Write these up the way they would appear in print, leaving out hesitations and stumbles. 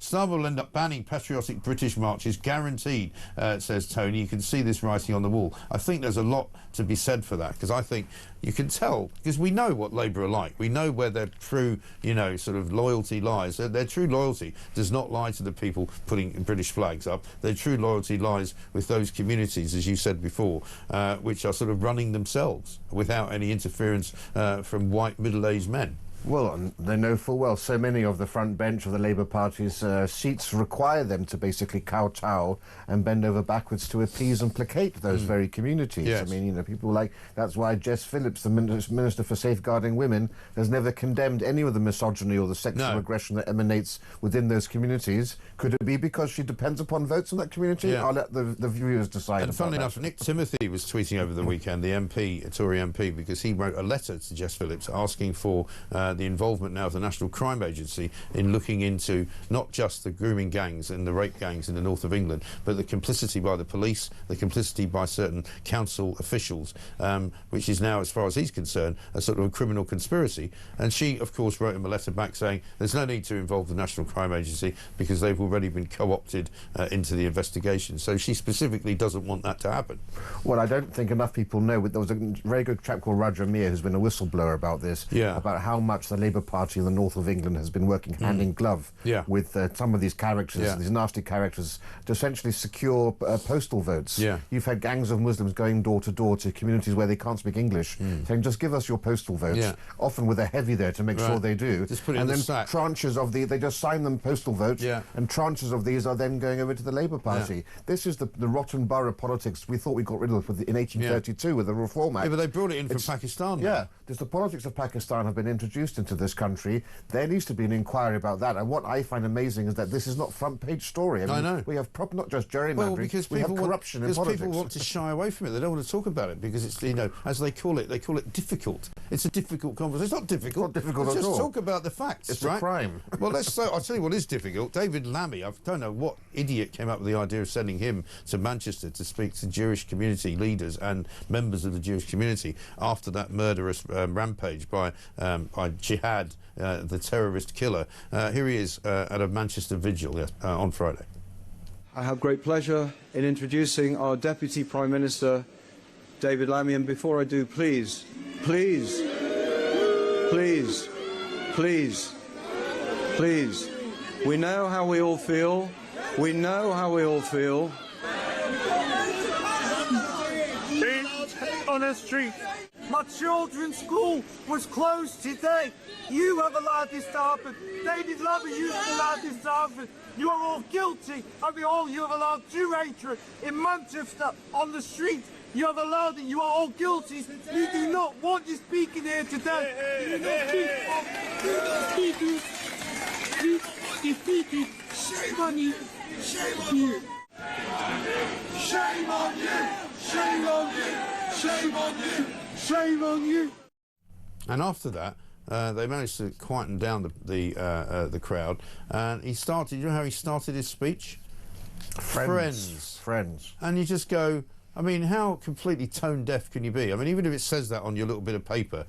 Starmer will end up banning patriotic British marches, guaranteed, says Tony. You can see this writing on the wall. I think there's a lot to be said for that, because I think you can tell, because we know what Labour are like. We know where their true, sort of loyalty lies. Their true loyalty does not lie to the people putting British flags up. Their true loyalty lies with those communities, as you said before, which are sort of running themselves without any interference from white middle-aged men. Well, and they know full well so many of the front bench of the Labour Party's seats require them to basically kowtow and bend over backwards to appease and placate those very communities. Yes. I mean, people like... That's why Jess Phillips, the Minister for Safeguarding Women, has never condemned any of the misogyny or the sexual aggression that emanates within those communities. Could it be because she depends upon votes in that community? Yeah. I'll let the viewers decide. And funnily enough, Nick Timothy was tweeting over the weekend, the MP, a Tory MP, because he wrote a letter to Jess Phillips asking for the involvement now of the National Crime Agency in looking into not just the grooming gangs and the rape gangs in the north of England, but the complicity by the police, the complicity by certain council officials, which is now, as far as he's concerned, a sort of a criminal conspiracy. And she, of course, wrote him a letter back saying there's no need to involve the National Crime Agency because they've already been co-opted into the investigation. So she specifically doesn't want that to happen. Well, I don't think enough people know. There was a very good chap called Roger Meir who's been a whistleblower about this, about how much the Labour Party in the north of England has been working hand in glove with some of these characters, these nasty characters, to essentially secure postal votes. You've had gangs of Muslims going door to door to communities where they can't speak English, saying, just give us your postal votes, often with a heavy there to make sure they do. Just put it and in then the sack. tranches of they just sign them postal votes, and tranches of these are then going over to the Labour Party. This is the rotten borough politics we thought we got rid of in 1832 with the Reform Act. Yeah, but they brought it in from Pakistan now. Yeah, because the politics of Pakistan have been introduced into this country. There needs to be an inquiry about that. And what I find amazing is that this is not front-page story. I know. We have not just gerrymandering, because we have corruption in politics. People want to shy away from it. They don't want to talk about it because it's, as they call it difficult. It's a difficult conversation. It's not difficult. It's not difficult at all. Just talk about the facts, It's right? a crime. Well, I'll tell you what is difficult. David Lammy, I don't know what idiot came up with the idea of sending him to Manchester to speak to Jewish community leaders and members of the Jewish community after that murderous rampage by Jihad, the terrorist killer. Here he is at a Manchester vigil on Friday. I have great pleasure in introducing our Deputy Prime Minister, David Lammy, and before I do, please, please, please, please, please, we know how we all feel. We know how we all feel. On the street. My children's school was closed today. You have allowed this to happen. David Lammy, you have allowed this to happen. You are all guilty of it all. You have allowed Jew hatred in Manchester on the street. You have allowed it. You are all guilty. You do not want you speaking here today. You do not speak. You defeated. Shame on you. Shame on you. Shame on you. Shame on you. Shame on you. Shame on you. And after that, they managed to quieten down the crowd, and he started. You know how he started his speech? Friends. And you just go, I mean, how completely tone deaf can you be? I mean, even if it says that on your little bit of paper,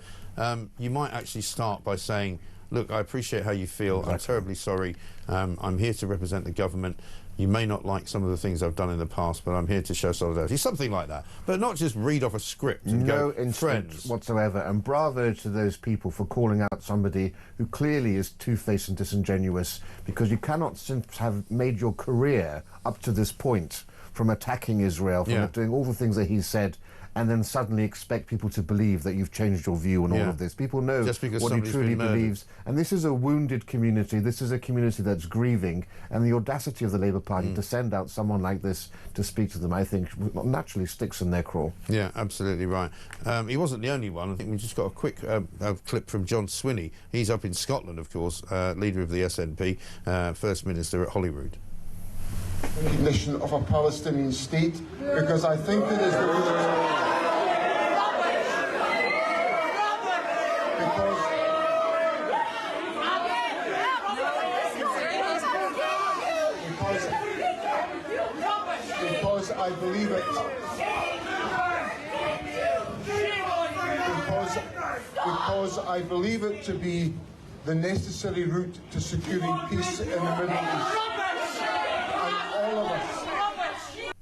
you might actually start by saying, look, I appreciate how you feel. I'm terribly sorry. I'm here to represent the government. You may not like some of the things I've done in the past, but I'm here to show solidarity. Something like that. But not just read off a script and go, friends. Whatsoever. And bravo to those people for calling out somebody who clearly is two-faced and disingenuous, because you cannot have made your career up to this point from attacking Israel, from doing all the things that he said, and then suddenly expect people to believe that you've changed your view on all of this. People know what he truly believes. And this is a wounded community. This is a community that's grieving. And the audacity of the Labour Party to send out someone like this to speak to them, I think, naturally sticks in their craw. Yeah, absolutely right. He wasn't the only one. I think we just got a quick clip from John Swinney. He's up in Scotland, of course, leader of the SNP, First Minister at Holyrood. Recognition of a Palestinian state, because I think it is the because I believe it. Because I believe it to be the necessary route to securing peace in the Middle East. And all of us.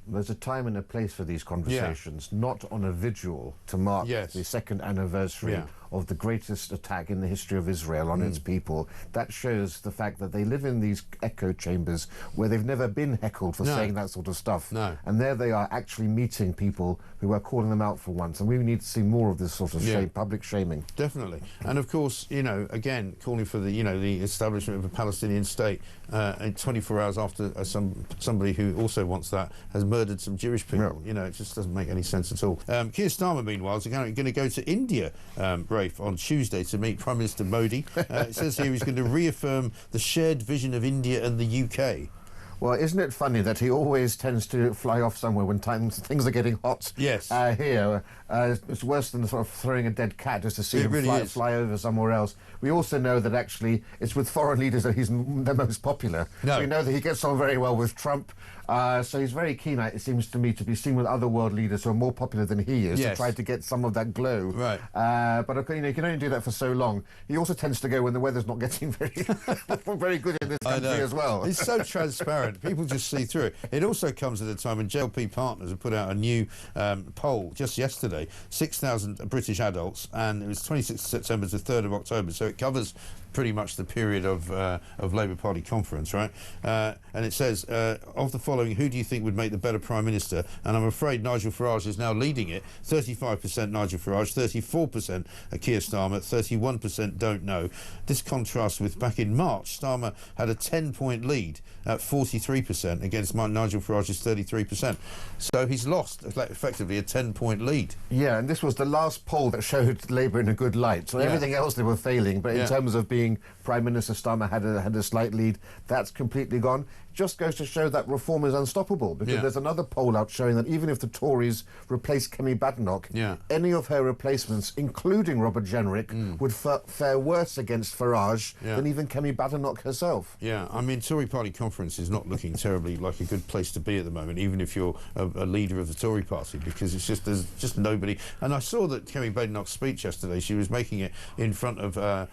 There's a time and a place for these conversations, not on a vigil to mark the second anniversary of the greatest attack in the history of Israel on its people. That shows the fact that they live in these echo chambers where they've never been heckled for saying that sort of stuff. And there they are actually meeting people who are calling them out for once. And we need to see more of this sort of public shaming. Definitely. And of course, you know, again, calling for the, you know, the establishment of a Palestinian state 24 hours after somebody who also wants that has murdered some Jewish people. You know, it just doesn't make any sense at all. Keir Starmer, meanwhile, is going to go to India, Rafe, on Tuesday to meet Prime Minister Modi. It says here he's going to reaffirm the shared vision of India and the UK. Well, isn't it funny that he always tends to fly off somewhere when things are getting hot? Yes. Here, it's worse than sort of throwing a dead cat just to see him fly over somewhere else. We also know that actually it's with foreign leaders that he's the most popular. We know that he gets on very well with Trump. So he's very keen, it seems to me, to be seen with other world leaders who are more popular than he is to try to get some of that glow. But you know, you can only do that for so long. He also tends to go when the weather's not getting very good in this country as well. He's so transparent. People just see through it. It also comes at a time when JLP Partners have put out a new poll just yesterday, 6,000 British adults, and it was 26th September to 3rd of October, so it covers pretty much the period of Labour Party conference, right? And it says, of the following, who do you think would make the better Prime Minister? And I'm afraid Nigel Farage is now leading it. 35% Nigel Farage, 34% Keir Starmer, 31% don't know. This contrasts with back in March, Starmer had a 10-point lead at 43% against Nigel Farage's 33%. So he's lost effectively a 10-point lead. Yeah, and this was the last poll that showed Labour in a good light. So everything else they were failing, but in terms of being Prime Minister, Starmer had a slight lead. That's completely gone. Just goes to show that reform is unstoppable, because there's another poll out showing that even if the Tories replace Kemi Badenoch, any of her replacements, including Robert Jenrick, would fare worse against Farage than even Kemi Badenoch herself. Yeah, I mean, Tory Party conference is not looking terribly like a good place to be at the moment, even if you're a leader of the Tory Party, because it's just there's just nobody. And I saw that Kemi Badenoch's speech yesterday, she was making it in front of a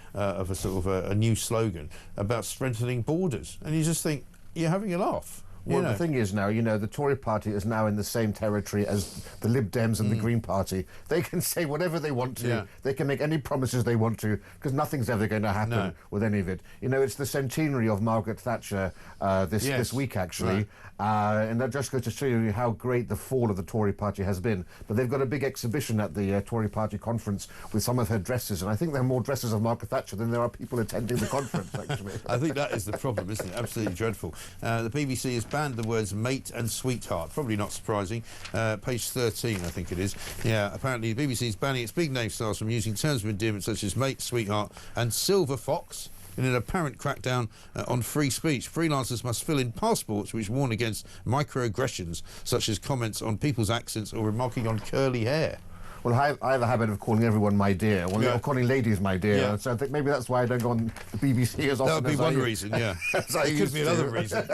sort of a new slogan about strengthening borders, and you just think, you're having a laugh. Well, the thing is now, you know, the Tory Party is now in the same territory as the Lib Dems and the Green Party. They can say whatever they want to. They can make any promises they want to, because nothing's ever going to happen with any of it. You know, it's the centenary of Margaret Thatcher this week, actually. And that just goes to show you how great the fall of the Tory Party has been. But they've got a big exhibition at the Tory Party conference with some of her dresses, and I think there are more dresses of Margaret Thatcher than there are people attending the conference, actually. I think that is the problem, isn't it? Absolutely dreadful. The BBC has banned the words mate and sweetheart. Probably not surprising. Page 13, I think it is. Yeah, apparently the BBC is banning its big name stars from using terms of endearment such as mate, sweetheart and silver fox in an apparent crackdown on free speech. Freelancers must fill in passports which warn against microaggressions, such as comments on people's accents or remarking on curly hair. Well, I have a habit of calling everyone my dear, or calling ladies my dear, so I think maybe that's why I don't go on the BBC as often. That would be one reason, it could be another reason.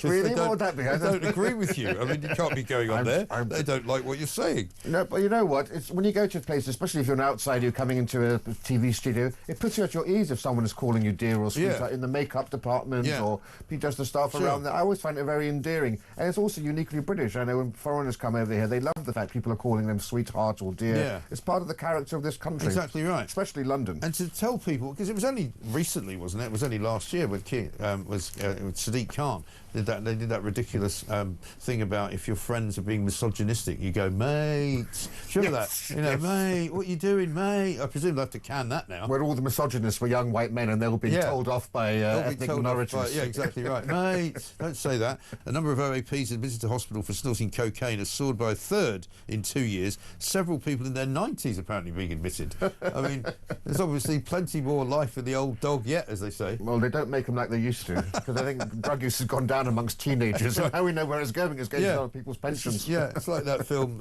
Really? What would that be? I don't agree with you. I mean, you can't be going on there. They don't like what you're saying. No, but you know what? It's when you go to a place, especially if you're an outsider, you're coming into a TV studio, it puts you at your ease if someone is calling you dear or sweetheart in the makeup department or just the staff around there. I always find it very endearing. And it's also uniquely British. I know when foreigners come over here, they love the fact people are calling them sweetheart or dear. It's part of the character of this country. Exactly right. Especially London. And to tell people, because it was only recently, wasn't it? It was only last year with Sadiq Khan. They did that ridiculous thing about if your friends are being misogynistic, you go, mate. Remember that? You know, mate, what you doing, mate? I presume they'll have to can that now. Where all the misogynists were young white men and they'll be told off by ethnic minorities. Yeah, exactly right. Mate, don't say that. A number of OAPs admitted to hospital for snorting cocaine has soared by a third in 2 years. Several people in their 90s apparently being admitted. I mean, there's obviously plenty more life in the old dog yet, as they say. Well, they don't make them like they used to, because I think drug use has gone down around amongst teenagers, and how we know where it's going is going to other people's pensions. It's like that film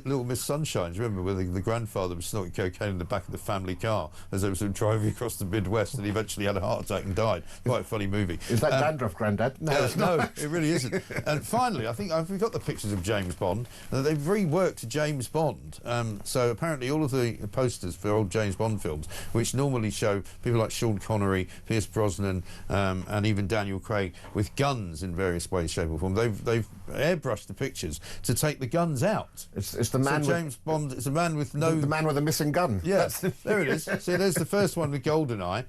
Little Miss Sunshine. Do you remember where the grandfather was snorting cocaine in the back of the family car as they were sort of driving across the Midwest, and he eventually had a heart attack and died? Quite a funny movie. Is that dandruff, Grandad? No, it's not. No, it really isn't. And finally, I think we've got the pictures of James Bond. They've reworked James Bond. So apparently all of the posters for old James Bond films, which normally show people like Sean Connery, Pierce Brosnan, and even Daniel Craig with guns in various ways, shape or form, they've airbrushed the pictures to take the guns out. It's the man. So James Bond is a man with no... The man with a missing gun. Yeah, there it is. So there's the first one with GoldenEye,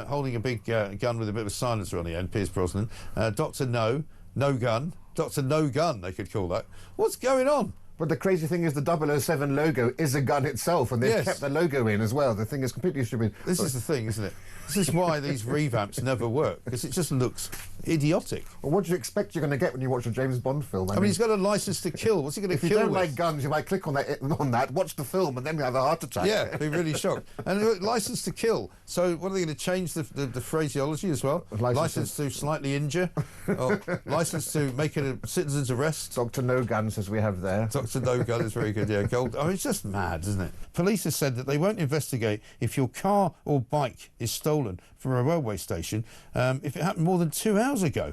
holding a big gun with a bit of a silencer on the end, Pierce Brosnan. Dr. No Gun. Dr. No Gun, they could call that. What's going on? But the crazy thing is the 007 logo is a gun itself, and they've kept the logo in as well. The thing is completely stupid. This is the thing, isn't it? This is why these revamps never work, because it just looks idiotic. Well, what do you expect you're going to get when you watch a James Bond film? I mean, he's got a license to kill. What's he going to kill If you don't with? like guns, you might click on that, watch the film, and then you have a heart attack. Yeah, be really shocked. And license to kill. So what are they going to change the phraseology as well? License to slightly injure? Or license to make it a citizen's arrest? Dr. No Gun says we have there. Dr. No Gun is very good, yeah. It's just mad, isn't it? Police have said that they won't investigate if your car or bike is stolen from a railway station if it happened more than 2 hours ago.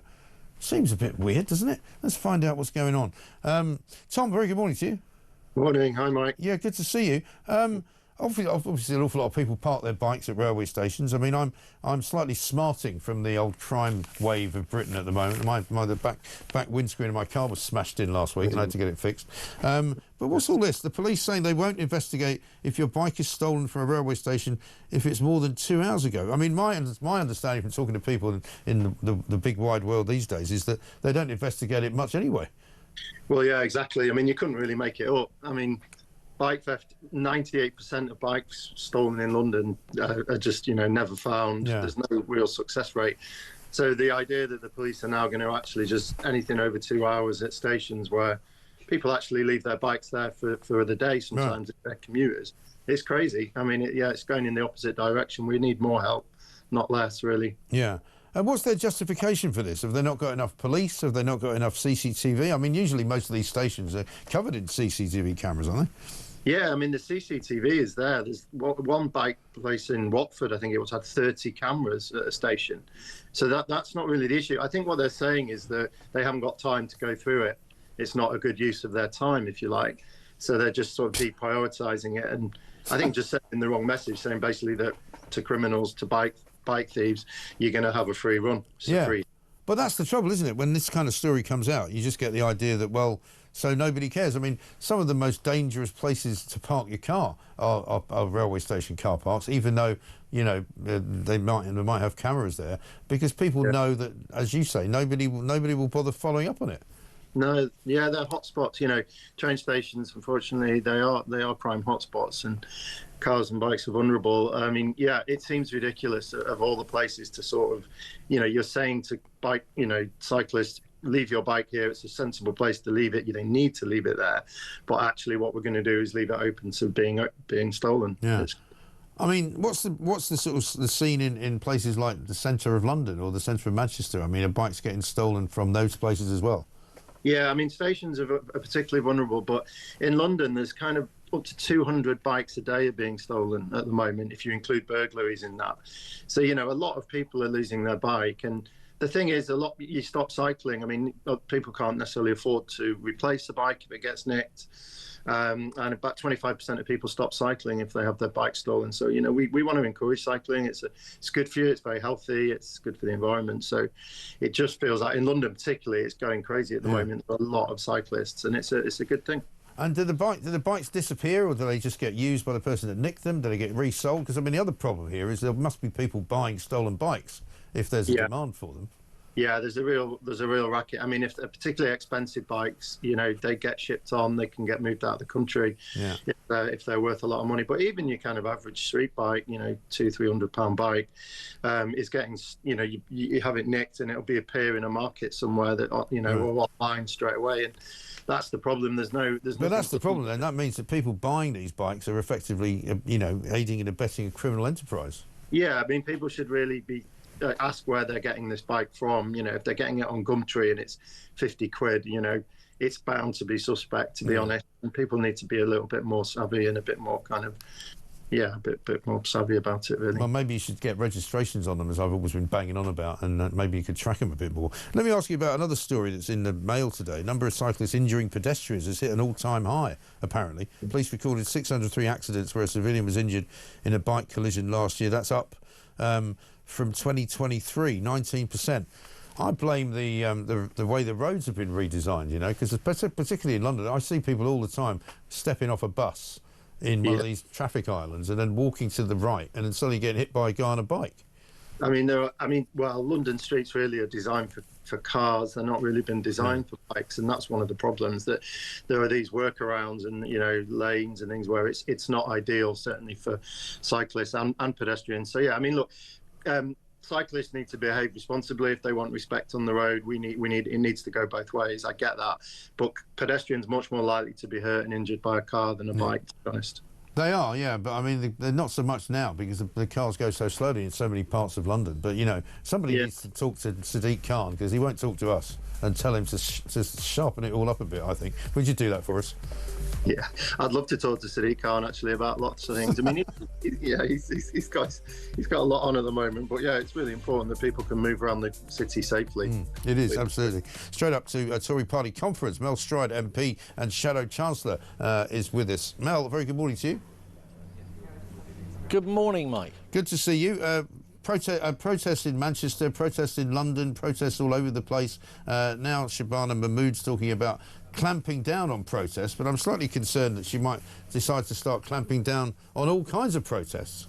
Seems a bit weird, doesn't it? Let's find out what's going on. Tom, very good morning to you. Morning. Hi, Mike. Yeah, good to see you. Obviously, an awful lot of people park their bikes at railway stations. I mean, I'm slightly smarting from the old crime wave of Britain at the moment. The back windscreen of my car was smashed in last week, and I had to get it fixed. But what's all this? The police saying they won't investigate if your bike is stolen from a railway station if it's more than 2 hours ago. I mean, my understanding from talking to people in the big wide world these days is that they don't investigate it much anyway. Well, yeah, exactly. I mean, you couldn't really make it up. I mean, bike theft, 98% of bikes stolen in London are just, never found. Yeah. There's no real success rate. So the idea that the police are now going to actually just anything over 2 hours at stations where people actually leave their bikes there for the day, sometimes if they're commuters, it's crazy. I mean, it's going in the opposite direction. We need more help, not less, really. Yeah. And what's their justification for this? Have they not got enough police? Have they not got enough CCTV? I mean, usually most of these stations are covered in CCTV cameras, aren't they? Yeah, I mean, the CCTV is there. There's one bike place in Watford, I think it was, had 30 cameras at a station. So that's not really the issue. I think what they're saying is that they haven't got time to go through it. It's not a good use of their time, if you like. So they're just sort of deprioritising it. And I think just sending the wrong message, saying basically that to criminals, to bike thieves, you're going to have a free run. Free. But that's the trouble, isn't it? When this kind of story comes out, you just get the idea that, well, so nobody cares. I mean, some of the most dangerous places to park your car are railway station car parks, even though, they might have cameras there, because people know that, as you say, nobody will bother following up on it. No, yeah, they're hotspots. Train stations, unfortunately, they are prime hotspots, and cars and bikes are vulnerable. I mean, yeah, it seems ridiculous of all the places to sort of, you're saying to bike, cyclists, leave your bike here. It's a sensible place to leave it. You don't need to leave it there, but actually, what we're going to do is leave it open to being stolen. Yeah. I mean, what's the sort of the scene in places like the centre of London or the centre of Manchester? I mean, are bikes getting stolen from those places as well? Yeah, I mean, stations are particularly vulnerable, but in London, there's kind of up to 200 bikes a day are being stolen at the moment, if you include burglaries in that. So, a lot of people are losing their bike. And the thing is, you stop cycling. I mean, people can't necessarily afford to replace the bike if it gets nicked. And about 25% of people stop cycling if they have their bike stolen. So, we want to encourage cycling. It's good for you. It's very healthy. It's good for the environment. So it just feels like in London particularly, it's going crazy at the moment. A lot of cyclists, and it's a good thing. And do the bikes disappear, or do they just get used by the person that nicked them? Do they get resold? Because, I mean, the other problem here is there must be people buying stolen bikes if there's a demand for them. Yeah, there's a real racket. I mean, if they're particularly expensive bikes, they get shipped on, they can get moved out of the country if they're worth a lot of money. But even your kind of average street bike, £200-300 bike, is getting, you have it nicked and it'll appear in a market somewhere that, or online straight away. And that's the problem. There's But that's the problem then. That means that people buying these bikes are effectively, aiding and abetting a criminal enterprise. Yeah, I mean, people should really be ask where they're getting this bike from. You know, if they're getting it on Gumtree and it's 50 quid, you know, it's bound to be suspect, to be honest. And people need to be a little bit more savvy and a bit more kind of, a bit more savvy about it, really. Well, maybe you should get registrations on them, as I've always been banging on about, and maybe you could track them a bit more. Let me ask you about another story that's in the Mail today. Number of cyclists injuring pedestrians has hit an all-time high, apparently. Police recorded 603 accidents where a civilian was injured in a bike collision last year. That's up from 2023, 19%. I blame the way the roads have been redesigned, you know, because particularly in London, I see people all the time stepping off a bus in one of these traffic islands and then walking to the right and then suddenly getting hit by a guy on a bike. I mean, London streets really are designed for cars. They're not really been designed for bikes, and that's one of the problems, that there are these workarounds and, you know, lanes and things where it's not ideal, certainly for cyclists and pedestrians. So yeah, I mean, look, cyclists need to behave responsibly if they want respect on the road. It needs to go both ways. I get that, but pedestrians much more likely to be hurt and injured by a car than a bike, to be honest. They are, yeah, but I mean, they're not so much now because the cars go so slowly in so many parts of London. But, you know, somebody needs to talk to Sadiq Khan, because he won't talk to us, and tell him to sharpen it all up a bit, I think. Would you do that for us? Yeah, I'd love to talk to Sadiq Khan, actually, about lots of things. I mean, he's got a lot on at the moment, but yeah, it's really important that people can move around the city safely. It is, absolutely. Straight up to a Tory Party conference. Mel Stride MP and Shadow Chancellor is with us. Mel, very good morning to you. Good morning, Mike. Good to see you. Protest in Manchester, protest in London, protests all over the place. Now Shabana Mahmood's talking about clamping down on protests, but I'm slightly concerned that she might decide to start clamping down on all kinds of protests.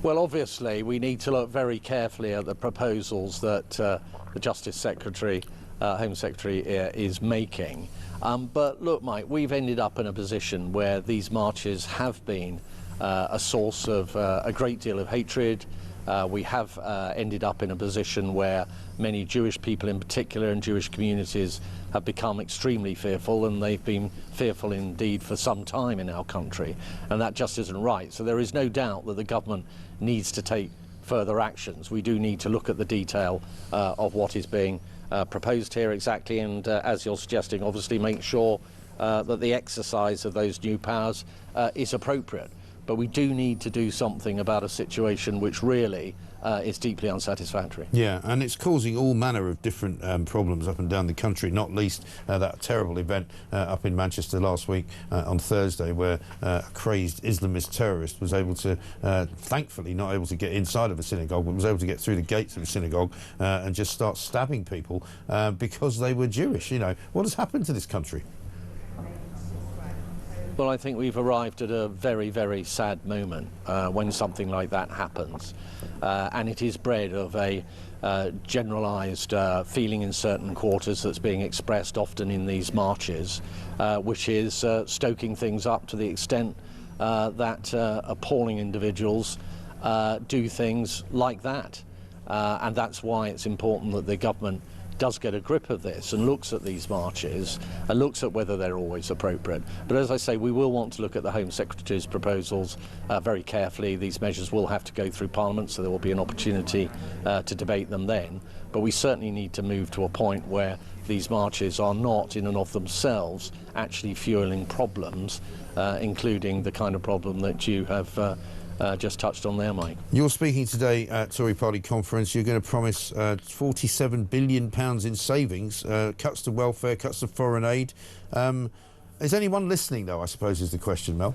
Well, obviously, we need to look very carefully at the proposals that the Justice Secretary, Home Secretary is making. But look, Mike, we've ended up in a position where these marches have been a source of a great deal of hatred. We have ended up in a position where many Jewish people in particular and Jewish communities have become extremely fearful, and they've been fearful indeed for some time in our country, and that just isn't right. So there is no doubt that the government needs to take further actions. We do need to look at the detail of what is being proposed here exactly, and as you're suggesting, obviously make sure that the exercise of those new powers is appropriate. But we do need to do something about a situation which really is deeply unsatisfactory. Yeah, and it's causing all manner of different problems up and down the country, not least that terrible event up in Manchester last week on Thursday, where a crazed Islamist terrorist was able to, thankfully not able to get inside of a synagogue, but was able to get through the gates of a synagogue and just start stabbing people because they were Jewish. You know, what has happened to this country? Well, I think we've arrived at a very, very sad moment when something like that happens. And it is bred of a generalised feeling in certain quarters that's being expressed often in these marches, which is stoking things up to the extent that appalling individuals do things like that. And that's why it's important that the government does get a grip of this and looks at these marches and looks at whether they're always appropriate. But as I say, we will want to look at the Home Secretary's proposals very carefully. These measures will have to go through Parliament, so there will be an opportunity to debate them then. But we certainly need to move to a point where these marches are not in and of themselves actually fueling problems, including the kind of problem that you have just touched on there, Mike. You're speaking today at Tory Party conference. You're going to promise £47 billion in savings, cuts to welfare, cuts to foreign aid. Is anyone listening, though, I suppose is the question, Mel?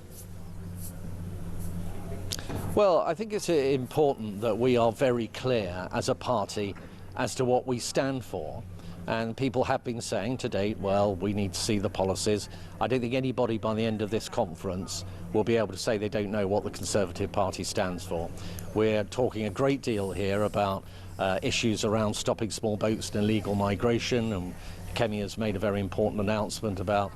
Well, I think it's important that we are very clear as a party as to what we stand for. And people have been saying to date, well, we need to see the policies. I don't think anybody by the end of this conference will be able to say they don't know what the Conservative Party stands for. We're talking a great deal here about issues around stopping small boats and illegal migration, and Kemi has made a very important announcement about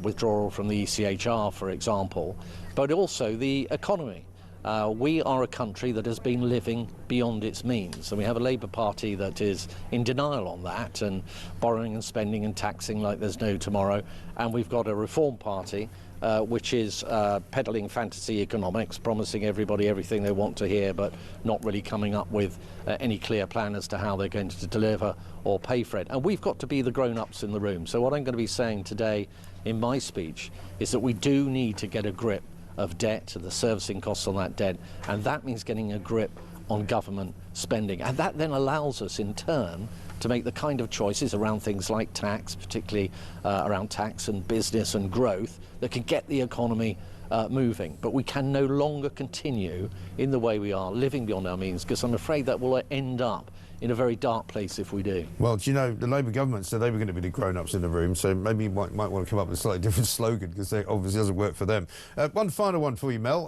withdrawal from the ECHR, for example, but also the economy. We are a country that has been living beyond its means, and we have a Labour Party that is in denial on that and borrowing and spending and taxing like there's no tomorrow, and we've got a Reform Party which is peddling fantasy economics, promising everybody everything they want to hear, but not really coming up with any clear plan as to how they're going to deliver or pay for it. And we've got to be the grown-ups in the room. So what I'm going to be saying today in my speech is that we do need to get a grip of debt, the servicing costs on that debt, and that means getting a grip on government spending. And that then allows us, in turn, to make the kind of choices around things like tax, particularly around tax and business and growth, that can get the economy moving. But we can no longer continue in the way we are, living beyond our means, because I'm afraid that will end up in a very dark place if we do. Well, do you know, the Labour government said they were going to be the grown-ups in the room, so maybe you might want to come up with a slightly different slogan, because it obviously doesn't work for them. One final one for you, Mel.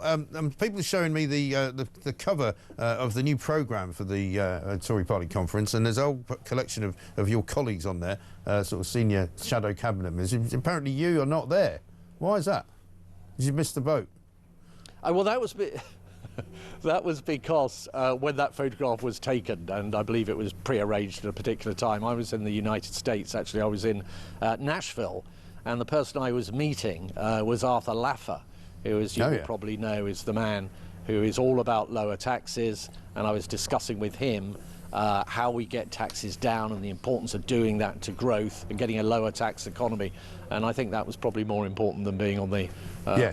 People are showing me the cover of the new programme for the Tory Party conference, and there's a whole collection of your colleagues on there, sort of senior shadow cabinet ministers. Apparently you are not there. Why is that? Did you miss the boat? Well, that was that was because when that photograph was taken, and I believe it was pre-arranged at a particular time, I was in the United States. Actually, I was in Nashville, and the person I was meeting was Arthur Laffer, who, as you will probably know, is the man who is all about lower taxes, and I was discussing with him how we get taxes down and the importance of doing that to growth and getting a lower tax economy. And I think that was probably more important than being on the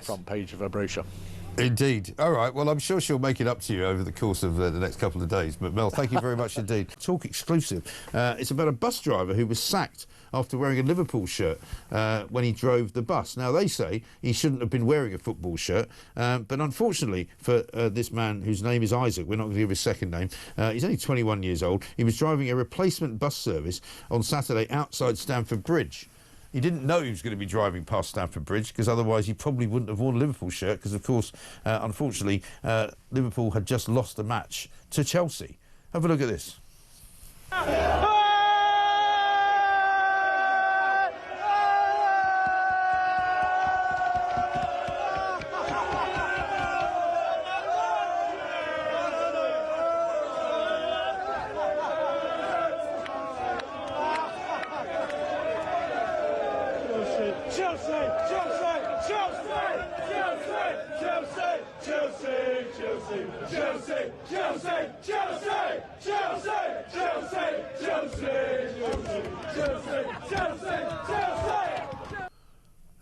front page of a brochure. Indeed. All right. Well, I'm sure she'll make it up to you over the course of the next couple of days. But, Mel, thank you very much indeed. Talk exclusive. It's about a bus driver who was sacked after wearing a Liverpool shirt when he drove the bus. Now, they say he shouldn't have been wearing a football shirt, but unfortunately for this man, whose name is Isaac, we're not going to give his second name, he's only 21 years old. He was driving a replacement bus service on Saturday outside Stamford Bridge. He didn't know he was going to be driving past Stamford Bridge, because otherwise he probably wouldn't have worn a Liverpool shirt, because, of course, unfortunately, Liverpool had just lost the match to Chelsea. Have a look at this.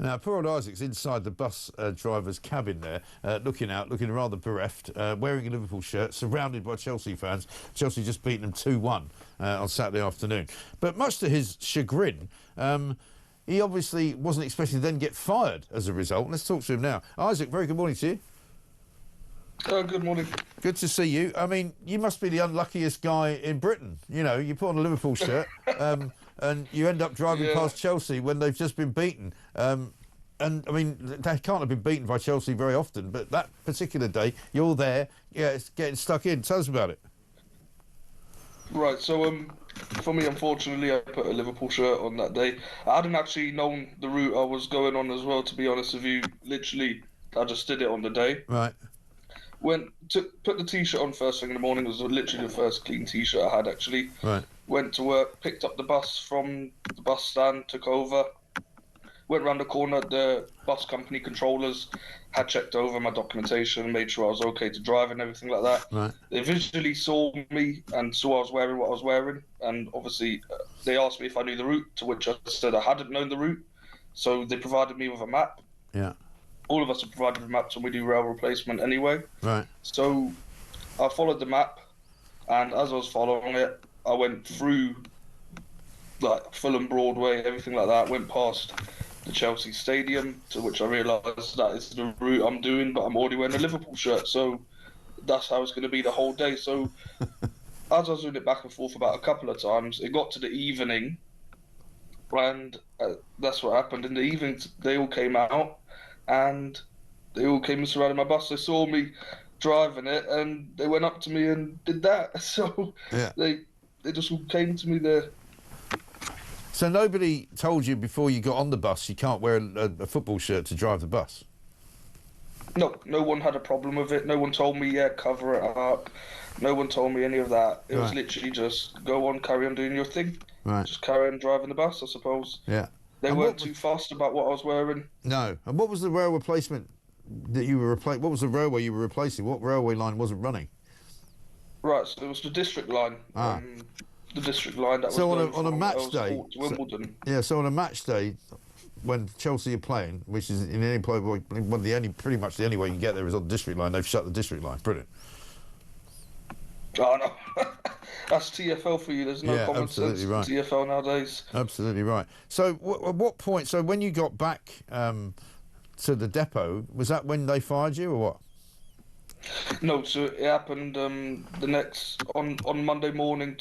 Now, poor old Isaac's inside the bus driver's cabin there, looking rather bereft, wearing a Liverpool shirt, surrounded by Chelsea fans. Chelsea just beaten them 2-1 on Saturday afternoon. But much to his chagrin, he obviously wasn't expecting to then get fired as a result. Let's talk to him now. Isaac, very good morning to you. Good morning. Good to see you. I mean, you must be the unluckiest guy in Britain. You know, you put on a Liverpool shirt and you end up driving past Chelsea when they've just been beaten. And, I mean, they can't have been beaten by Chelsea very often, but that particular day, you're there, it's getting stuck in. Tell us about it. Right, so for me, unfortunately, I put a Liverpool shirt on that day. I hadn't actually known the route I was going on as well, to be honest with you. Literally, I just did it on the day. Right. Put the T-shirt on first thing in the morning. It was literally the first clean T-shirt I had, actually. Right. Went to work, picked up the bus from the bus stand, took over. Went round the corner, the bus company controllers had checked over my documentation and made sure I was okay to drive and everything like that. Right. They visually saw me and saw I was wearing what I was wearing, and obviously they asked me if I knew the route, to which I said I hadn't known the route. So they provided me with a map. Yeah. All of us are provided with maps when we do rail replacement anyway. Right. So I followed the map, and as I was following it, I went through like Fulham Broadway, everything like that, went past the Chelsea Stadium, to which I realised that is the route I'm doing, but I'm already wearing a Liverpool shirt, so that's how it's going to be the whole day. So as I was doing it back and forth about a couple of times, it got to the evening, and that's what happened. In the evening, they all came out, and they all came and surrounded my bus. They saw me driving it, and they went up to me and did that. So they just all came to me there. So nobody told you before you got on the bus you can't wear a football shirt to drive the bus? No one had a problem with it. No one told me, cover it up. No one told me any of that. It was literally just go on, carry on doing your thing. Right. Just carry on driving the bus, I suppose. Yeah. They weren't too fussed about what I was wearing. No. And what was the rail replacement that you were replacing? What was the railway you were replacing? What railway line wasn't running? Right, so it was the district line. The district line that so was on a match day, to Wimbledon. So on a match day, when Chelsea are playing, which is in any play, pretty much the only way you can get there is on the district line. They've shut the district line. Brilliant. Oh no, that's TFL for you. There's no common sense in TFL nowadays. Absolutely right. So at what point? So when you got back to the depot, was that when they fired you or what? No, so it happened the next on Monday morning.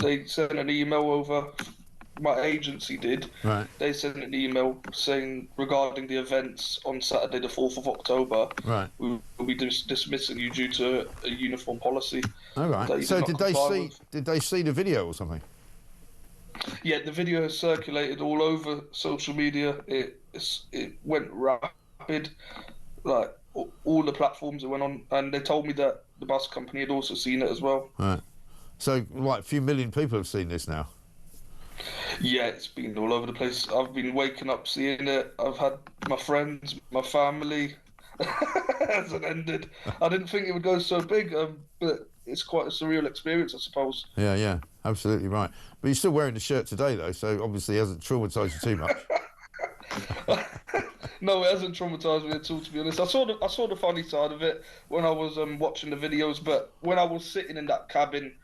They sent an email over. My agency did. Right. They sent an email saying regarding the events on Saturday, the 4th of October. Right. We will be dismissing you due to a uniform policy. All right. So did they see the video or something? Yeah, the video has circulated all over social media. It went rapid, like all the platforms it went on, and they told me that the bus company had also seen it as well. Right. So, a few million people have seen this now. Yeah, it's been all over the place. I've been waking up seeing it. I've had my friends, my family. It hasn't ended. I didn't think it would go so big, but it's quite a surreal experience, I suppose. Yeah, absolutely right. But you're still wearing the shirt today, though, so obviously it hasn't traumatised you too much. No, it hasn't traumatised me at all, to be honest. I saw the funny side of it when I was watching the videos, but when I was sitting in that cabin,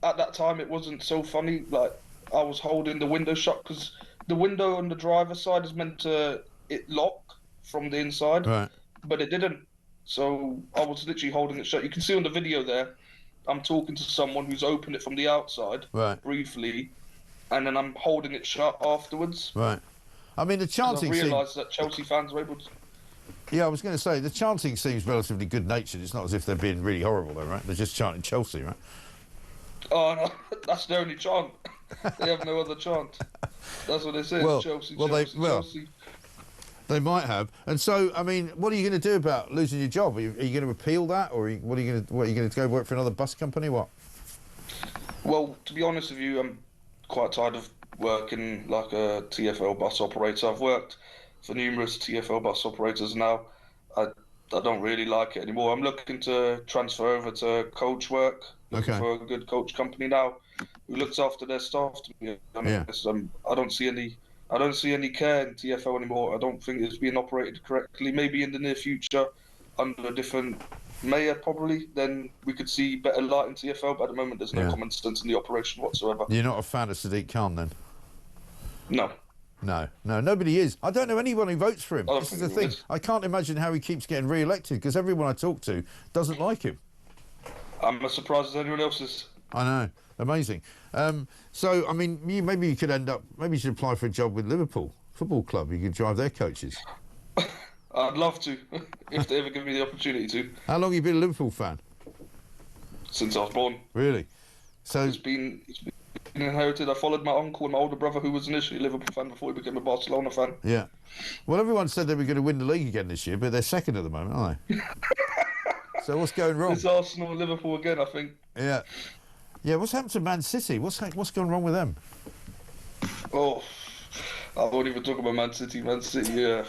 at that time it wasn't so funny. Like, I was holding the window shut because the window on the driver's side is meant to lock from the inside, right? But it didn't. So I was literally holding it shut. You can see on the video there, I'm talking to someone who's opened it from the outside, right, briefly, and then I'm holding it shut afterwards. Right. I mean, the chanting. I realised that Chelsea fans were able to. Yeah, I was going to say the chanting seems relatively good-natured. It's not as if they're being really horrible, though, right? They're just chanting Chelsea, right? Oh no, that's their only chant. They have no other chant. That's what they say. Well, Chelsea, Chelsea. They might have. And so, I mean, what are you going to do about losing your job? Are you going to appeal that, or what are you going to go work for another bus company? What? Well, to be honest with you, I'm quite tired of working like a TFL bus operator. I've worked for numerous TFL bus operators now. I don't really like it anymore. I'm looking to transfer over to coach work. Looking for a good coach company now who looks after their staff. To be honest, I don't see any care in TFL anymore. I don't think it's being operated correctly. Maybe in the near future, under a different mayor, probably, then we could see better light in TFL. But at the moment, there's no common sense in the operation whatsoever. You're not a fan of Sadiq Khan, then? No. No, nobody is. I don't know anyone who votes for him. This is the thing. I can't imagine how he keeps getting re-elected because everyone I talk to doesn't like him. I'm as surprised as anyone else is. I know. Amazing. So, I mean, maybe you could maybe you should apply for a job with Liverpool Football Club. You could drive their coaches. I'd love to, if they ever give me the opportunity to. How long have you been a Liverpool fan? Since I was born. Really? So It's been inherited. I followed my uncle and my older brother, who was initially a Liverpool fan before he became a Barcelona fan. Yeah. Well, everyone said they were going to win the league again this year, but they're second at the moment, aren't they? So what's going wrong? It's Arsenal and Liverpool again, I think. Yeah. Yeah, what's happened to Man City? What's gone wrong with them? Oh, I won't even talk about Man City. Yeah.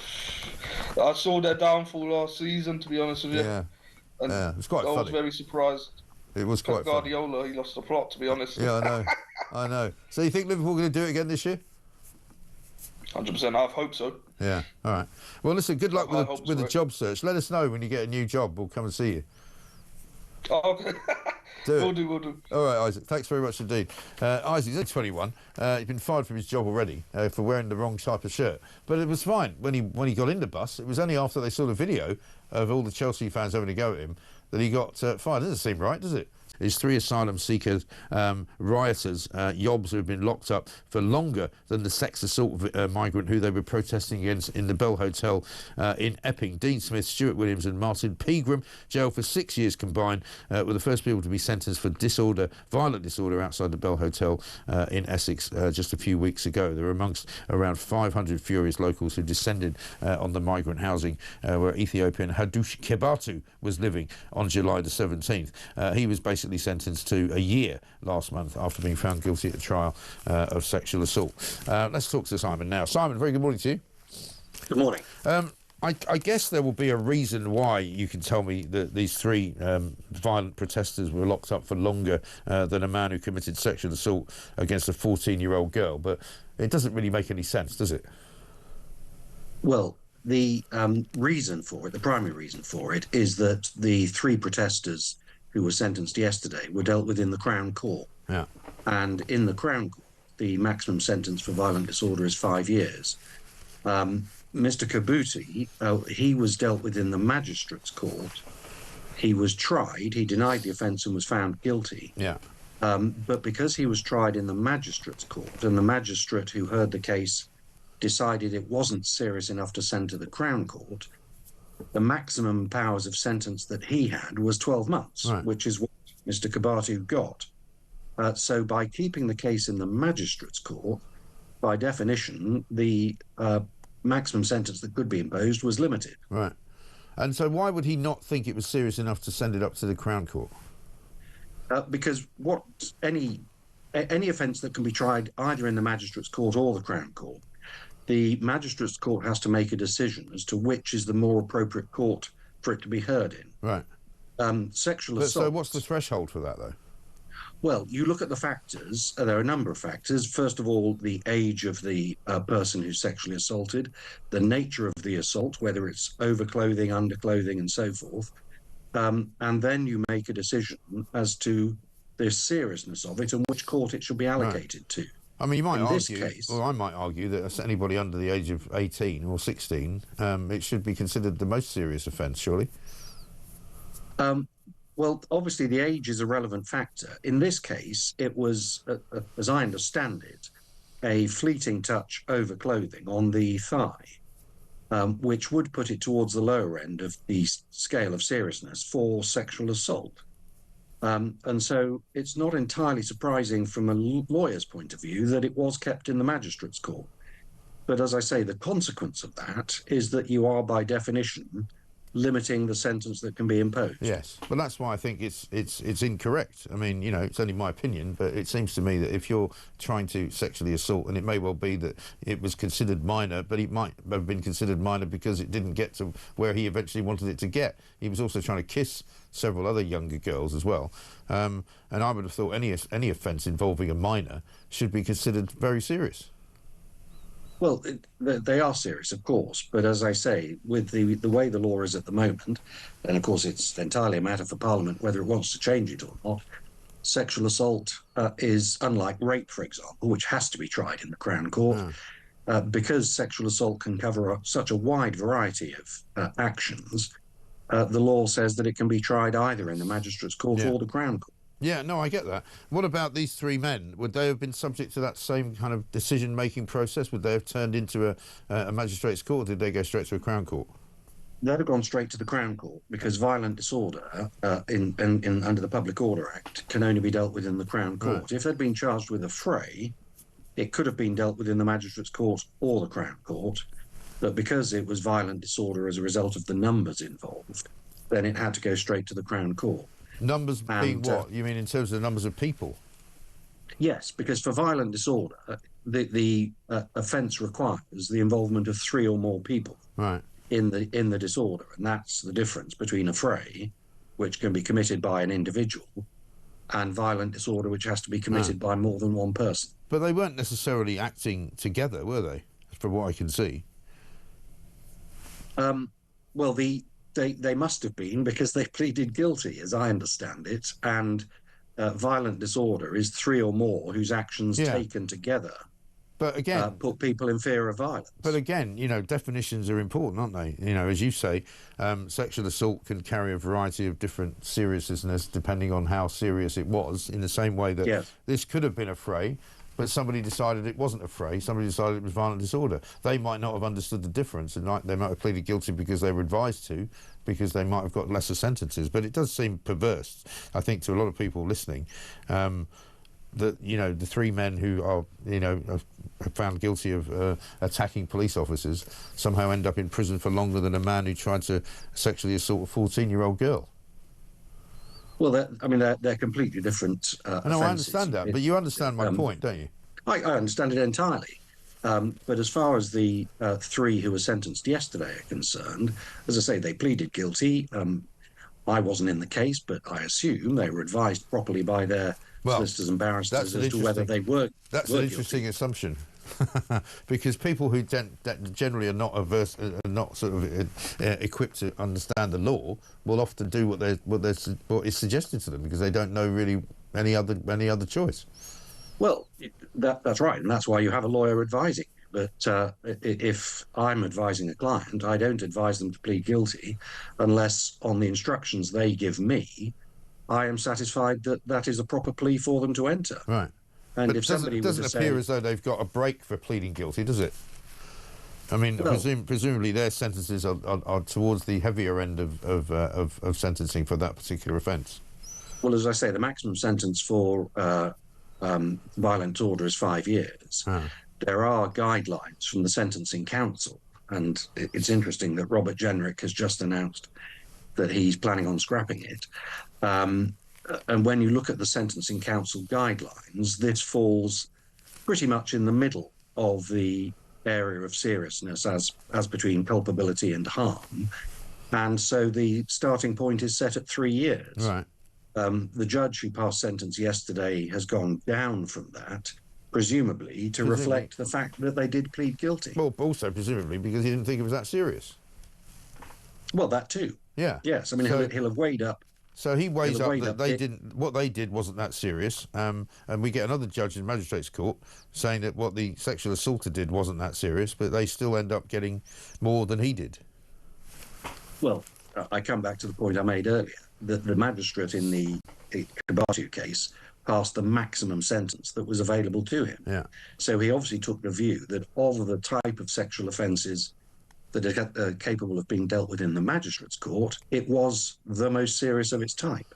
I saw their downfall last season, to be honest with you. Yeah. And it was quite funny. I was very surprised. It was quite funny. Guardiola, he lost the plot, to be honest. Yeah, I know. So you think Liverpool are going to do it again this year? 100%. I hope so. Yeah. All right. Well, listen. Good luck with the job search. Let us know when you get a new job. We'll come and see you. Oh, okay. We'll do. All right, Isaac. Thanks very much indeed. Isaac's only 21. He's been fired from his job already for wearing the wrong type of shirt. But it was fine when he got in the bus. It was only after they saw the video of all the Chelsea fans having a go at him that he got fired. Doesn't seem right, does it? Is 3 asylum seekers, rioters, yobs who have been locked up for longer than the sex assault migrant who they were protesting against in the Bell Hotel in Epping. Dean Smith, Stuart Williams and Martin Pegram jailed for 6 years combined, were the first people to be sentenced for violent disorder outside the Bell Hotel in Essex just a few weeks ago. They were amongst around 500 furious locals who descended on the migrant housing where Ethiopian Hadush Kebatu was living on July the 17th. He was basically recently sentenced to a year last month after being found guilty at the trial of sexual assault. Let's talk to Simon now. Simon, very good morning to you. Good morning. I guess there will be a reason why you can tell me that these three violent protesters were locked up for longer than a man who committed sexual assault against a 14-year-old girl, but it doesn't really make any sense, does it? Well, the reason for it, the primary reason for it, is that the three protesters who were sentenced yesterday were dealt with in the Crown Court. Yeah. And in the Crown Court, the maximum sentence for violent disorder is 5 years. Mr. Kabuti, he was dealt with in the Magistrates' Court. He was tried, he denied the offence and was found guilty. Yeah. But because he was tried in the Magistrates' Court, and the magistrate who heard the case decided it wasn't serious enough to send to the Crown Court, the maximum powers of sentence that he had was 12 months, right, which is what Mr. Kabuti got. So by keeping the case in the Magistrates' Court, by definition, the maximum sentence that could be imposed was limited. Right. And so why would he not think it was serious enough to send it up to the Crown Court? Because any offence that can be tried either in the Magistrates' Court or the Crown Court, the Magistrates' Court has to make a decision as to which is the more appropriate court for it to be heard in. Right. Sexual assault. So what's the threshold for that, though? Well, you look at the factors. There are a number of factors. First of all, the age of the person who's sexually assaulted, the nature of the assault, whether it's overclothing, underclothing, and so forth. And then you make a decision as to the seriousness of it and which court it should be allocated to. I mean, you might argue, case, or I might argue, that anybody under the age of 18 or 16, it should be considered the most serious offence, surely? Well, obviously the age is a relevant factor. In this case, it was, as I understand it, a fleeting touch over clothing on the thigh, which would put it towards the lower end of the scale of seriousness for sexual assault. And so it's not entirely surprising from a lawyer's point of view that it was kept in the Magistrates' Court. But as I say, the consequence of that is that you are, by definition, limiting the sentence that can be imposed. Yes, but that's why I think it's incorrect. I mean, you know, it's only my opinion, but it seems to me that if you're trying to sexually assault, and it may well be that it was considered minor, but it might have been considered minor because it didn't get to where he eventually wanted it to get. He was also trying to kiss several other younger girls as well. And I would have thought any offence involving a minor should be considered very serious. Well, they are serious, of course, but as I say, with the way the law is at the moment, and of course it's entirely a matter for Parliament whether it wants to change it or not, sexual assault is unlike rape, for example, which has to be tried in the Crown Court, because sexual assault can cover such a wide variety of actions. The law says that it can be tried either in the Magistrates' Court or the Crown Court. Yeah, no, I get that. What about these three men? Would they have been subject to that same kind of decision-making process? Would they have turned into a magistrate's court, or did they go straight to a Crown Court? They'd have gone straight to the Crown Court, because violent disorder under the Public Order Act can only be dealt with in the Crown Court. Right. If they'd been charged with a fray, it could have been dealt with in the Magistrates' Court or the Crown Court, but because it was violent disorder as a result of the numbers involved, then it had to go straight to the Crown Court. Numbers being what? You mean in terms of the numbers of people? Yes, because for violent disorder, the offence requires the involvement of 3 or more people in the disorder, and that's the difference between a fray, which can be committed by an individual, and violent disorder, which has to be committed by more than one person. But they weren't necessarily acting together, were they, from what I can see? Well, They must have been, because they pleaded guilty, as I understand it, and violent disorder is 3 or more whose actions taken together but again, put people in fear of violence. But again, you know, definitions are important, aren't they? You know, as you say, sexual assault can carry a variety of different seriousness depending on how serious it was, in the same way that this could have been a fray, but somebody decided it wasn't a fray, somebody decided it was violent disorder. They might not have understood the difference, and they might have pleaded guilty because they were advised to, because they might have got lesser sentences. But it does seem perverse, I think, to a lot of people listening, that, you know, the 3 men who are, you know, are found guilty of attacking police officers somehow end up in prison for longer than a man who tried to sexually assault a 14-year-old girl. Well, they're completely different offences. No, I understand that, but you understand my point, don't you? I understand it entirely. But as far as the three who were sentenced yesterday are concerned, as I say, they pleaded guilty. I wasn't in the case, but I assume they were advised properly by their solicitors and barristers as to whether they were. That's an interesting assumption, because people who generally are not averse, are not sort of equipped to understand the law, will often do what is suggested to them because they don't know really any other choice. Well, that's right, and that's why you have a lawyer advising. But if I'm advising a client, I don't advise them to plead guilty unless, on the instructions they give me, I am satisfied that that is a proper plea for them to enter. Right. And but if somebody doesn't appear as though they've got a break for pleading guilty, does it? I mean, presumably their sentences are towards the heavier end of sentencing for that particular offence. Well, as I say, the maximum sentence for violent order is 5 years. There are guidelines from the Sentencing Council, and it's interesting that Robert Jenrick has just announced that he's planning on scrapping it. And when you look at the Sentencing Council guidelines, this falls pretty much in the middle of the area of seriousness as between culpability and harm. And so the starting point is set at 3 years. Right. The judge who passed sentence yesterday has gone down from that, presumably to reflect the fact that they did plead guilty. Well, also presumably because he didn't think it was that serious. Well, that too. Yeah. Yes. I mean, he'll have weighed up. So he weighs up that what they did wasn't that serious, and we get another judge in Magistrates' Court saying that what the sexual assaulter did wasn't that serious, but they still end up getting more than he did. Well, I come back to the point I made earlier. The magistrate in the Chagossians case passed the maximum sentence that was available to him. Yeah. So he obviously took the view that of the type of sexual offences that are capable of being dealt with in the magistrate's court, it was the most serious of its type.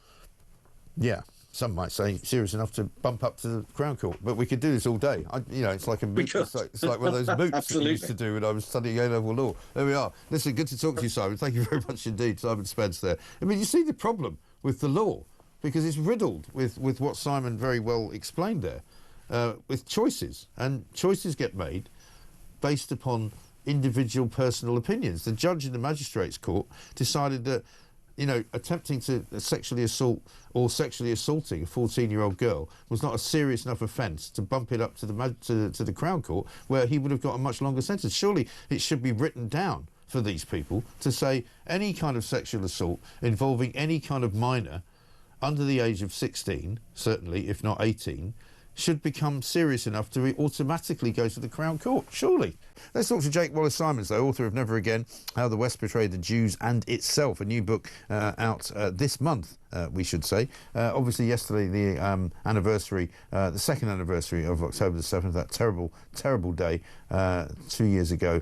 Yeah, some might say serious enough to bump up to the Crown Court, but we could do this all day. It's like it's like one of those moots that we used to do when I was studying A-level law. There we are. Listen, good to talk to you, Simon. Thank you very much indeed, Simon Spence there. I mean, you see the problem with the law, because it's riddled with what Simon very well explained there, with choices, and choices get made based upon individual personal opinions. The judge in the Magistrates' Court decided that, attempting to sexually assault or sexually assaulting a 14-year-old girl was not a serious enough offence to bump it up to the Crown Court, where he would have got a much longer sentence. Surely it should be written down for these people to say any kind of sexual assault involving any kind of minor under the age of 16, certainly, if not 18, should become serious enough to automatically go to the Crown Court, surely. Let's talk to Jake Wallace-Simons, though, author of Never Again, How the West Betrayed the Jews and Itself, a new book out this month, we should say. Obviously, yesterday, the anniversary, the second anniversary of October the 7th, that terrible, terrible day 2 years ago,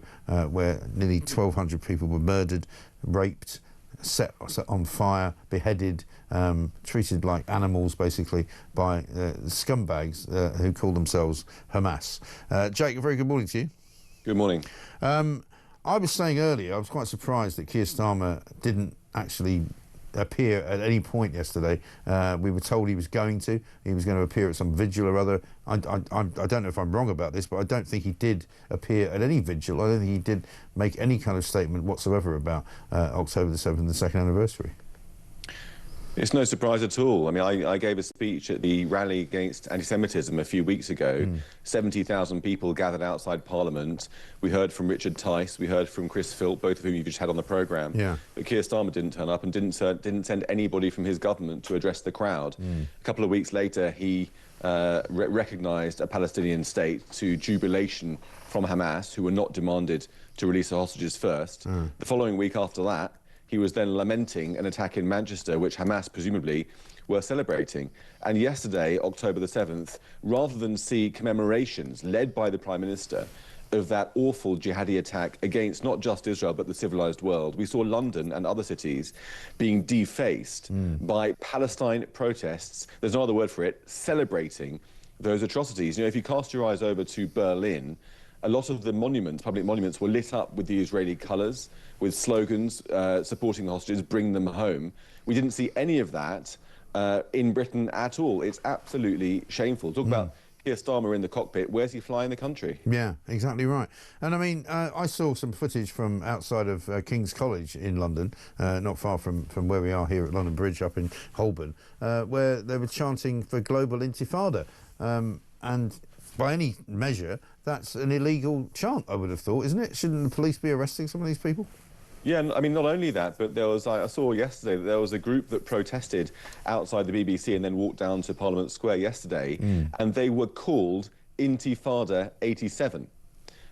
where nearly 1,200 people were murdered, raped, set on fire, beheaded, treated like animals, basically, by scumbags who call themselves Hamas. Jake, a very good morning to you. Good morning. I was saying earlier, I was quite surprised that Keir Starmer didn't actually appear at any point yesterday. We were told he was going to appear at some vigil or other. I don't know if I'm wrong about this, but I don't think he did appear at any vigil. I don't think he did make any kind of statement whatsoever about October the 7th, the second anniversary. It's no surprise at all. I mean, I gave a speech at the rally against anti-Semitism a few weeks ago. 70,000 people gathered outside Parliament. We heard from Richard Tice, we heard from Chris Philp, both of whom you've just had on the programme. Yeah. But Keir Starmer didn't turn up and didn't send anybody from his government to address the crowd. A couple of weeks later, he recognised a Palestinian state to jubilation from Hamas, who were not demanded to release the hostages first. The following week after that, he was then lamenting an attack in Manchester, which Hamas presumably were celebrating. And yesterday, October the 7th, rather than see commemorations led by the Prime Minister of that awful jihadi attack against not just Israel, but the civilized world, we saw London and other cities being defaced by Palestine protests, there's no other word for it, celebrating those atrocities. If you cast your eyes over to Berlin, a lot of the monuments, public monuments, were lit up with the Israeli colours, with slogans supporting the hostages, bring them home. We didn't see any of that in Britain at all. It's absolutely shameful. Talk about Keir Starmer in the cockpit. Where's he flying the country? Yeah, exactly right. And I mean, I saw some footage from outside of King's College in London, not far from where we are here at London Bridge up in Holborn, where they were chanting for global intifada. And by any measure, that's an illegal chant, I would have thought, isn't it? Shouldn't the police be arresting some of these people? Yeah, I mean, not only that, but there was, I saw yesterday that there was a group that protested outside the BBC and then walked down to Parliament Square yesterday, and they were called Intifada 87.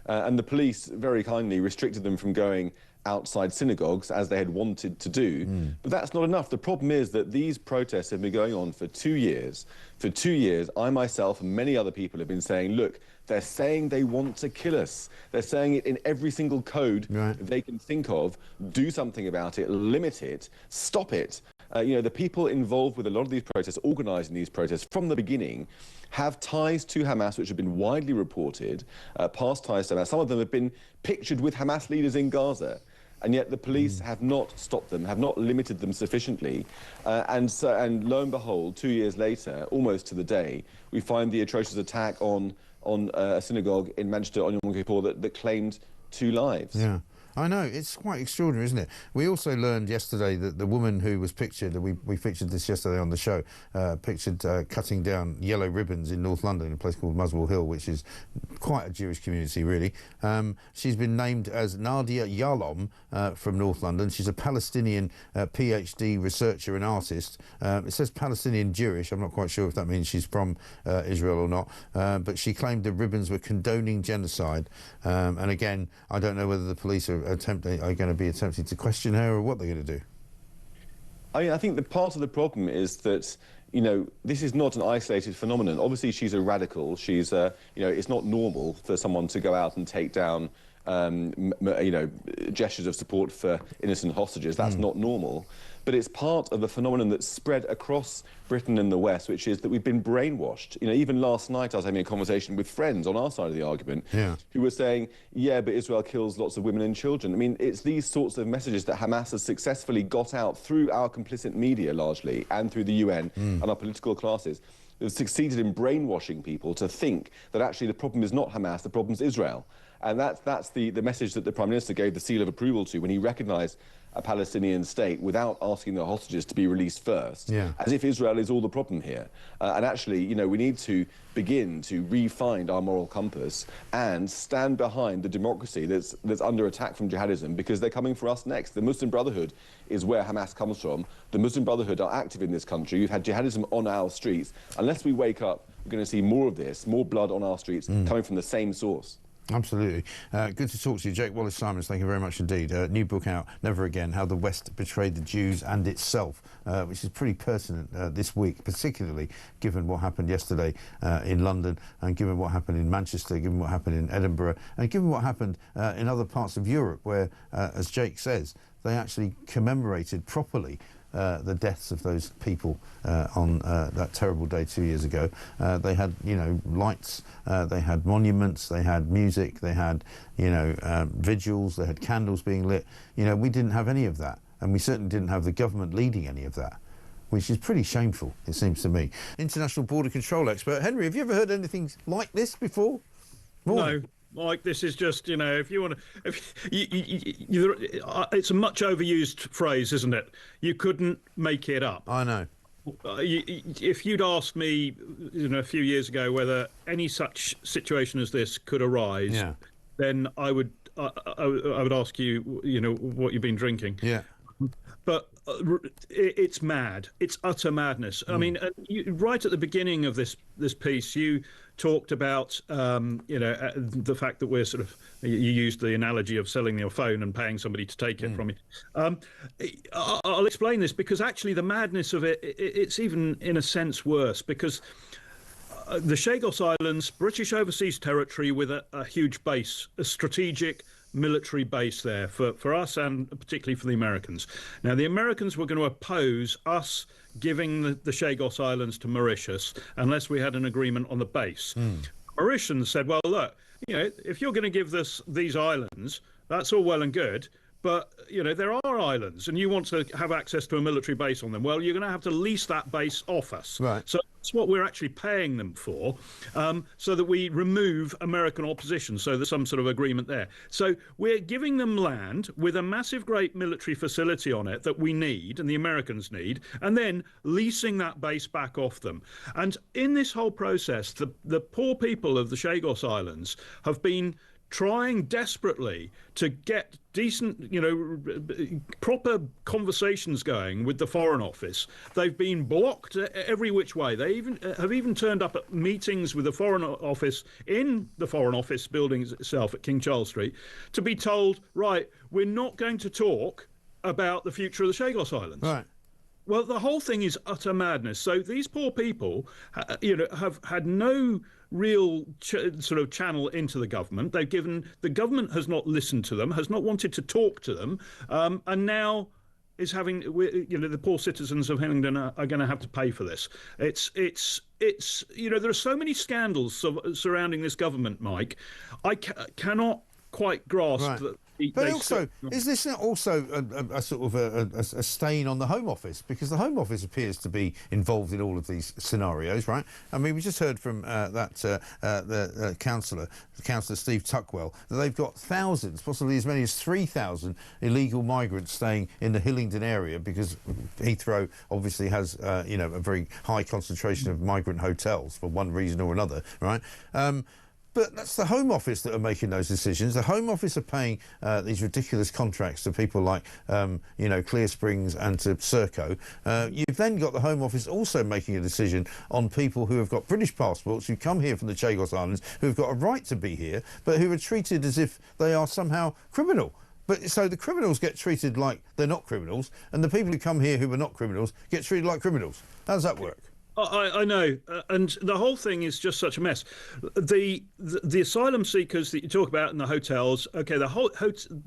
And the police very kindly restricted them from going outside synagogues as they had wanted to do. But that's not enough. The problem is that these protests have been going on for 2 years. For 2 years, I myself and many other people have been saying, look, they're saying they want to kill us. They're saying it in every single code they can think of. Do something about it, limit it, stop it. You know, the people involved with a lot of these protests, organising these protests from the beginning, have ties to Hamas, which have been widely reported, past ties to Hamas. Some of them have been pictured with Hamas leaders in Gaza. And yet the police have not stopped them, have not limited them sufficiently. And lo and behold, 2 years later, almost to the day, we find the atrocious attack on a synagogue in Manchester on Yom Kippur that claimed 2 lives. Yeah. I know, it's quite extraordinary, isn't it? We also learned yesterday that the woman who was pictured, we featured this yesterday on the show, pictured cutting down yellow ribbons in North London, in a place called Muswell Hill, which is quite a Jewish community, really. She's been named as Nadia Yalom from North London. She's a Palestinian PhD researcher and artist. It says Palestinian Jewish. I'm not quite sure if that means she's from Israel or not. But she claimed the ribbons were condoning genocide. And again, I don't know whether the police are going to be attempting to question her or what they're going to do. I mean, I think the part of the problem is that, you know, this is not an isolated phenomenon. Obviously, she's a radical. She's, you know, it's not normal for someone to go out and take down, you know, gestures of support for innocent hostages. That's not normal. But it's part of a phenomenon that's spread across Britain and the West, which is that we've been brainwashed. You know, even last night I was having a conversation with friends on our side of the argument who were saying, yeah, but Israel kills lots of women and children. I mean, it's these sorts of messages that Hamas has successfully got out through our complicit media, largely, and through the UN and our political classes. They've succeeded in brainwashing people to think that actually the problem is not Hamas, the problem's Israel. And that's the message that the Prime Minister gave the seal of approval to when he recognised a Palestinian state without asking the hostages to be released first, as if Israel is all the problem here. And actually, you know, we need to begin to re-find our moral compass and stand behind the democracy that's under attack from jihadism, because they're coming for us next. The Muslim Brotherhood is where Hamas comes from. The Muslim Brotherhood are active in this country. We've had jihadism on our streets. Unless we wake up, we're going to see more of this, more blood on our streets coming from the same source. Absolutely. Good to talk to you, Jake Wallace-Simons. Thank you very much indeed. New book out, Never Again, How the West Betrayed the Jews and Itself, which is pretty pertinent this week, particularly given what happened yesterday in London, and given what happened in Manchester, given what happened in Edinburgh, and given what happened in other parts of Europe where, as Jake says, they actually commemorated properly the deaths of those people on that terrible day 2 years ago. They had, you know, lights, they had monuments, they had music, they had, you know, vigils, they had candles being lit. You know, we didn't have any of that, and we certainly didn't have the government leading any of that, which is pretty shameful, it seems to me. International border control expert Henry, have you ever heard anything like this before? No. Like, this is just, you know, if you want to, it's a much overused phrase, isn't it? You couldn't make it up. I know. If you'd asked me, you know, a few years ago whether any such situation as this could arise, then I would ask you, you know, what you've been drinking. Yeah. But it's mad. It's utter madness. I mean, right at the beginning of this piece, you talked about, you know, the fact that we're sort of, you used the analogy of selling your phone and paying somebody to take it from you. I'll explain this, because actually the madness of it, it's even in a sense worse, because the Chagos Islands, British overseas territory with a huge base, a strategic military base there for us and particularly for the Americans. Now, the Americans were going to oppose us giving the Chagos Islands to Mauritius unless we had an agreement on the base. Mauritians said, well, look, you know, if you're going to give us these islands, that's all well and good, but, you know, there are islands and you want to have access to a military base on them. Well, you're going to have to lease that base off us. Right. So that's what we're actually paying them for, so that we remove American opposition. So there's some sort of agreement there. So we're giving them land with a massive, great military facility on it that we need and the Americans need, and then leasing that base back off them. And in this whole process, the poor people of the Chagos Islands have been trying desperately to get decent, you know, proper conversations going with the Foreign Office. They've been blocked every which way. They have even turned up at meetings with the Foreign Office in the Foreign Office building itself at King Charles Street to be told, right, we're not going to talk about the future of the Chagos Islands. Right. Well, the whole thing is utter madness. So these poor people, you know, have had no real sort of channel into the government. The government has not listened to them, has not wanted to talk to them, and now is having, you know, the poor citizens of Hillingdon are going to have to pay for this. It's you know, there are so many scandals surrounding this government, Mike. I cannot quite grasp that. But also, is this not also a sort of a stain on the Home Office? Because the Home Office appears to be involved in all of these scenarios, right? I mean, we just heard from the Councillor Steve Tuckwell, that they've got thousands, possibly as many as 3,000 illegal migrants staying in the Hillingdon area, because Heathrow obviously has, you know, a very high concentration of migrant hotels for one reason or another, right? But that's the Home Office that are making those decisions. The Home Office are paying these ridiculous contracts to people like, you know, Clear Springs and to Serco. You've then got the Home Office also making a decision on people who have got British passports, who come here from the Chagos Islands, who've got a right to be here, but who are treated as if they are somehow criminal. But so the criminals get treated like they're not criminals, and the people who come here who are not criminals get treated like criminals. How does that work? I know, and the whole thing is just such a mess. The asylum seekers that you talk about in the hotels, okay,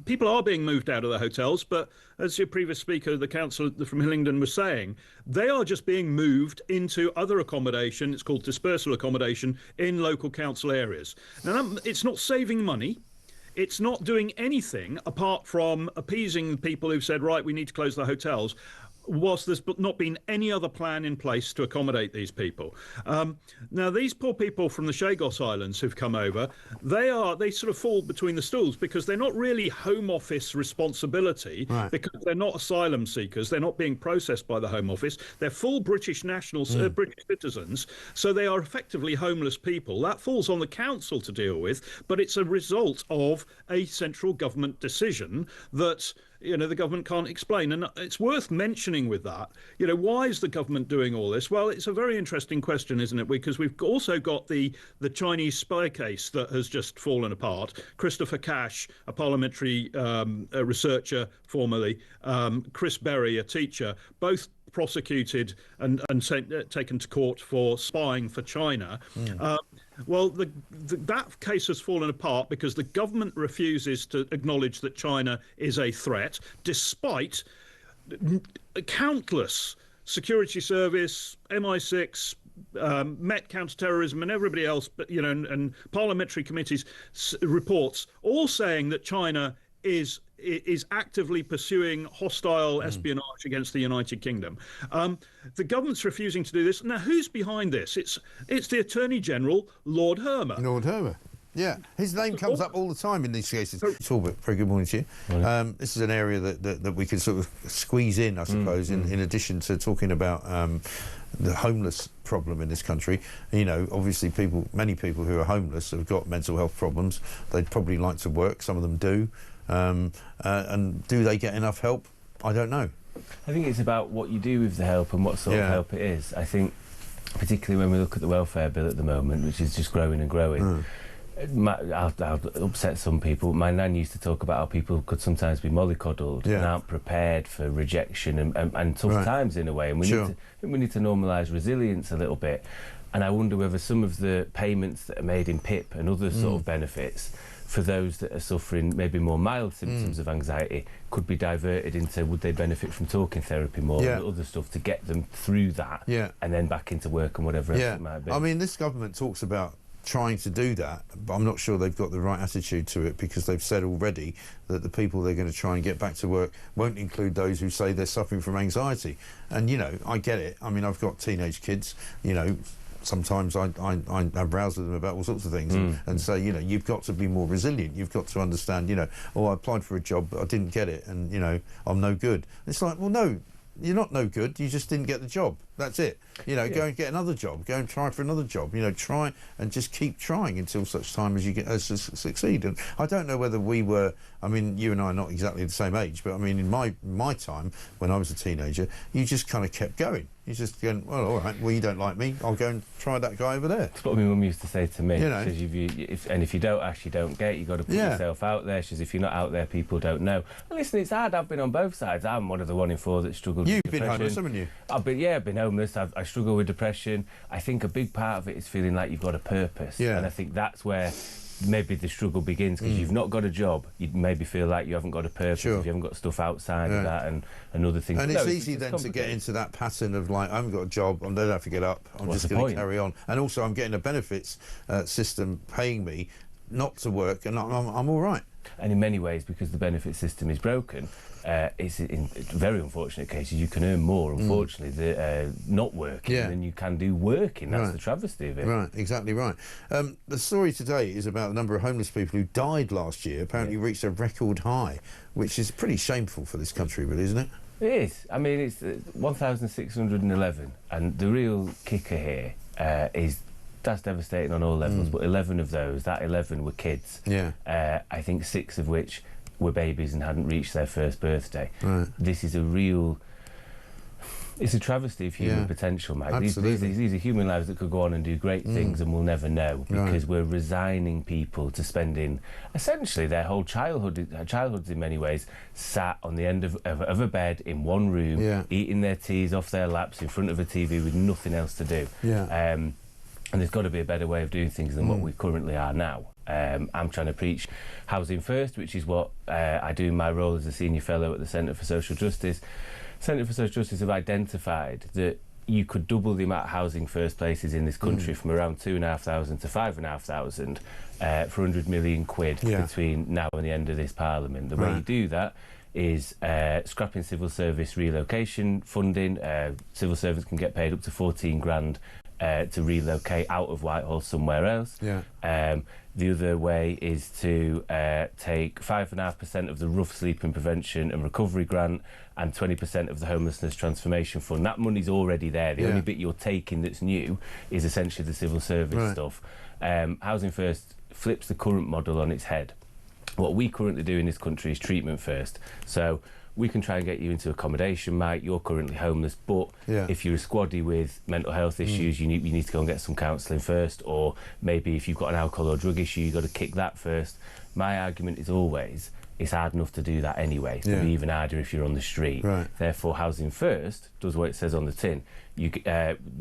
people are being moved out of the hotels, but as your previous speaker, the councillor from Hillingdon, was saying, they are just being moved into other accommodation. It's called dispersal accommodation in local council areas. Now, it's not saving money. It's not doing anything apart from appeasing people who've said, right, we need to close the hotels, whilst there's not been any other plan in place to accommodate these people. Now, these poor people from the Chagos Islands who've come over, they sort of fall between the stools, because they're not really Home Office responsibility, right, because they're not asylum seekers. They're not being processed by the Home Office. They're full British nationals, British citizens, so they are effectively homeless people. That falls on the council to deal with, but it's a result of a central government decision that, you know, the government can't explain. And it's worth mentioning with that, you know, why is the government doing all this? Well, it's a very interesting question, isn't it? Because we've also got the Chinese spy case that has just fallen apart. Christopher Cash, a parliamentary researcher formerly, Chris Berry, a teacher, both prosecuted and taken to court for spying for China. Well, that case has fallen apart because the government refuses to acknowledge that China is a threat, despite countless security service, MI6, Met counterterrorism, and everybody else, you know, and parliamentary committees reports all saying that China is actively pursuing hostile espionage against the United Kingdom. The government's refusing to do this. Now, who's behind this? It's the Attorney General, Lord Hermer. Lord Hermer. Yeah, his name comes up all the time in these cases. Talbot, very good morning to you. This is an area that we could sort of squeeze in, I suppose, in addition to talking about the homeless problem in this country. You know, obviously many people who are homeless have got mental health problems. They'd probably like to work, some of them do. And do they get enough help? I don't know. I think it's about what you do with the help and what sort of help it is. I think, particularly when we look at the welfare bill at the moment, which is just growing and growing, I'll upset some people. My nan used to talk about how people could sometimes be mollycoddled and aren't prepared for rejection and tough times in a way. And we need to normalise resilience a little bit. And I wonder whether some of the payments that are made in PIP and other sort of benefits for those that are suffering maybe more mild symptoms of anxiety could be diverted into, would they benefit from talking therapy more and other stuff to get them through that and then back into work and whatever else it might be. I mean, this government talks about trying to do that, but I'm not sure they've got the right attitude to it, because they've said already that the people they're going to try and get back to work won't include those who say they're suffering from anxiety. And, you know, I get it. I mean, I've got teenage kids, you know, sometimes I browse with them about all sorts of things and say, you know, you've got to be more resilient. You've got to understand, you know, oh, I applied for a job, but I didn't get it, and, you know, I'm no good. It's like, well, no, you're not no good. You just didn't get the job. That's it. You know, go and get another job. Go and try for another job. You know, try and just keep trying until such time as you get to succeed. And I don't know whether we were. I mean, you and I are not exactly the same age, but I mean, in my time when I was a teenager, you just kind of kept going. You just going, well, all right. Well, you don't like me. I'll go and try that guy over there. That's what my mum used to say to me. You know, she says, if you don't ask, you don't get. You got to put yourself out there. She says, if you're not out there, people don't know. And listen, it's hard. I've been on both sides. I'm one of the 1 in 4 that struggled with depression. You've been homeless, haven't you? I've been homeless. I struggle with depression. I think a big part of it is feeling like you've got a purpose. Yeah. And I think that's where maybe the struggle begins, because you've not got a job. You maybe feel like you haven't got a purpose if you haven't got stuff outside of that and other things. And it's easy then to get into that pattern of like, I haven't got a job, I don't have to get up, I'm just going to carry on. And also I'm getting a benefits system paying me not to work, and I'm all right. And in many ways, because the benefit system is broken, it's in very unfortunate cases you can earn more, unfortunately, not working than you can do working. That's the travesty of it. Right, exactly right. The story today is about the number of homeless people who died last year, apparently reached a record high, which is pretty shameful for this country, really, isn't it? It is. I mean, it's 1,611, and the real kicker here is that's devastating on all levels, but 11 of those, that 11 were kids. Yeah. I think 6 of which were babies and hadn't reached their first birthday. Right. This is it's a travesty of human potential, Mike. Absolutely. These are human lives that could go on and do great things, and we'll never know, because we're resigning people to spending essentially their whole childhoods in many ways sat on the end of a bed in one room, eating their teas off their laps in front of a TV with nothing else to do. Yeah. And there's got to be a better way of doing things than what we currently are now. I'm trying to preach housing first, which is what I do in my role as a senior fellow at the Centre for Social Justice. Centre for Social Justice have identified that you could double the amount of housing first places in this country from around 2,500 to 5,500 for 100 million quid between now and the end of this Parliament. The way you do that is scrapping civil service relocation funding. Civil servants can get paid up to 14 grand to relocate out of Whitehall somewhere else. Yeah. The other way is to take 5.5% of the rough sleeping prevention and recovery grant and 20% of the homelessness transformation fund. That money's already there. The only bit you're taking that's new is essentially the civil service stuff. Housing First flips the current model on its head. What we currently do in this country is treatment first. So we can try and get you into accommodation, mate. You're currently homeless, but if you're a squaddy with mental health issues, you need to go and get some counselling first, or maybe if you've got an alcohol or drug issue, you've got to kick that first. My argument is always, it's hard enough to do that anyway. It'll be even harder if you're on the street. Right. Therefore, Housing First does what it says on the tin. All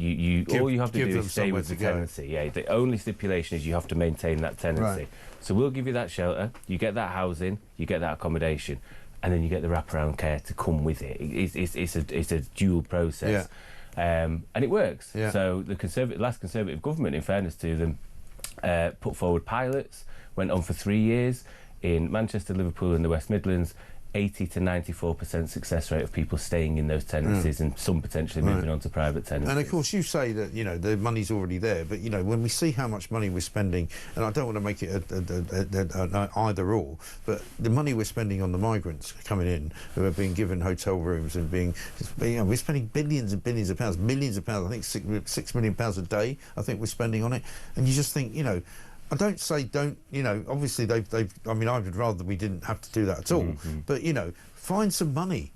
you have to do is stay with the tenancy. Yeah, the only stipulation is you have to maintain that tenancy. Right. So we'll give you that shelter, you get that housing, you get that accommodation, and then you get the wraparound care to come with it. It's a dual process, and it works. Yeah. So the last Conservative government, in fairness to them, put forward pilots, went on for 3 years in Manchester, Liverpool and the West Midlands. 80 to 94% success rate of people staying in those tenancies, and some potentially moving on to private tenancies. And of course you say that, you know, the money's already there, but, you know, when we see how much money we're spending, and I don't want to make it an either or, but the money we're spending on the migrants coming in, who are being given hotel rooms and we're spending billions and billions of pounds, millions of pounds, I think £6 million a day, I think we're spending on it, and you just think, you know, I don't say don't, you know, obviously I mean, I would rather we didn't have to do that at all, but, you know, find some money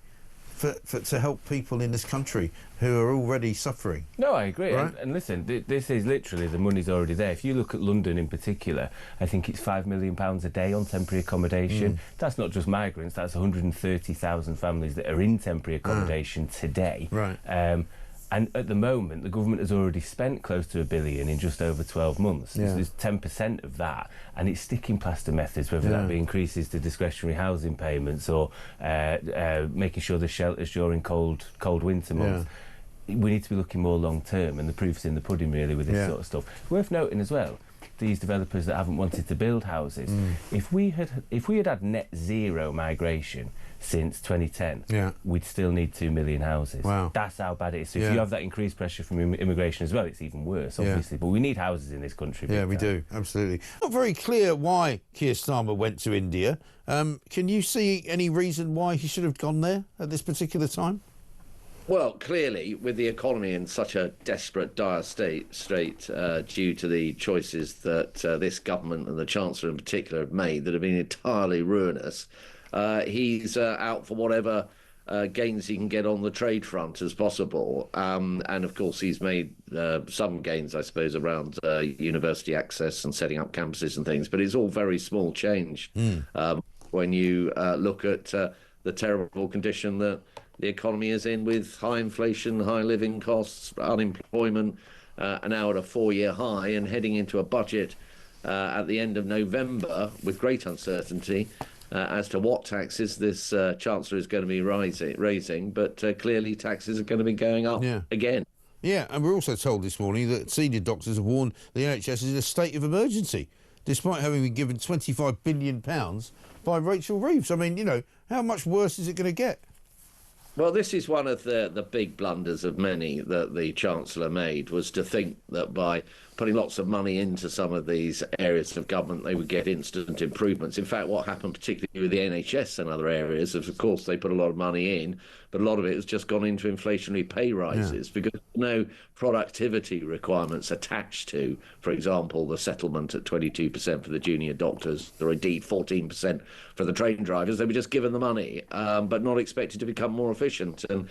to help people in this country who are already suffering. No, I agree. Right? And listen, this is literally, the money's already there. If you look at London in particular, I think it's £5 million a day on temporary accommodation. That's not just migrants, that's 130,000 families that are in temporary accommodation today. Right. And at the moment, the government has already spent close to £1 billion in just over 12 months. Yeah. So there's 10% of that, and it's sticking plaster methods, whether that be increases to discretionary housing payments or making sure there's shelters during cold winter months. We need to be looking more long term, and the proof's in the pudding really with this sort of stuff. Worth noting as well, these developers that haven't wanted to build houses. If we had net zero migration since 2010, we'd still need 2 million houses. Wow. That's how bad it is. So if you have that increased pressure from immigration as well, it's even worse, obviously. But we need houses in this country. Yeah, we do, absolutely. Not very clear why Keir Starmer went to India. Can you see any reason why he should have gone there at this particular time? Well, clearly, with the economy in such a desperate, dire state due to the choices that this government and the Chancellor in particular have made that have been entirely ruinous, he's out for whatever gains he can get on the trade front as possible. And, of course, he's made some gains, I suppose, around university access and setting up campuses and things. But it's all very small change when you look at the terrible condition that the economy is in, with high inflation, high living costs, unemployment, and now at a 4-year high, and heading into a budget at the end of November with great uncertainty as to what taxes this Chancellor is going to be raising. But clearly taxes are going to be going up again. Yeah, and we're also told this morning that senior doctors have warned the NHS is in a state of emergency, despite having been given £25 billion by Rachel Reeves. I mean, you know, how much worse is it going to get? Well, this is one of the big blunders of many that the Chancellor made, was to think that by putting lots of money into some of these areas of government, they would get instant improvements. In fact, what happened particularly with the NHS and other areas is, of course, they put a lot of money in, but a lot of it has just gone into inflationary pay rises because no productivity requirements attached to, for example, the settlement at 22% for the junior doctors, or indeed 14% for the train drivers. They were just given the money, but not expected to become more efficient. And,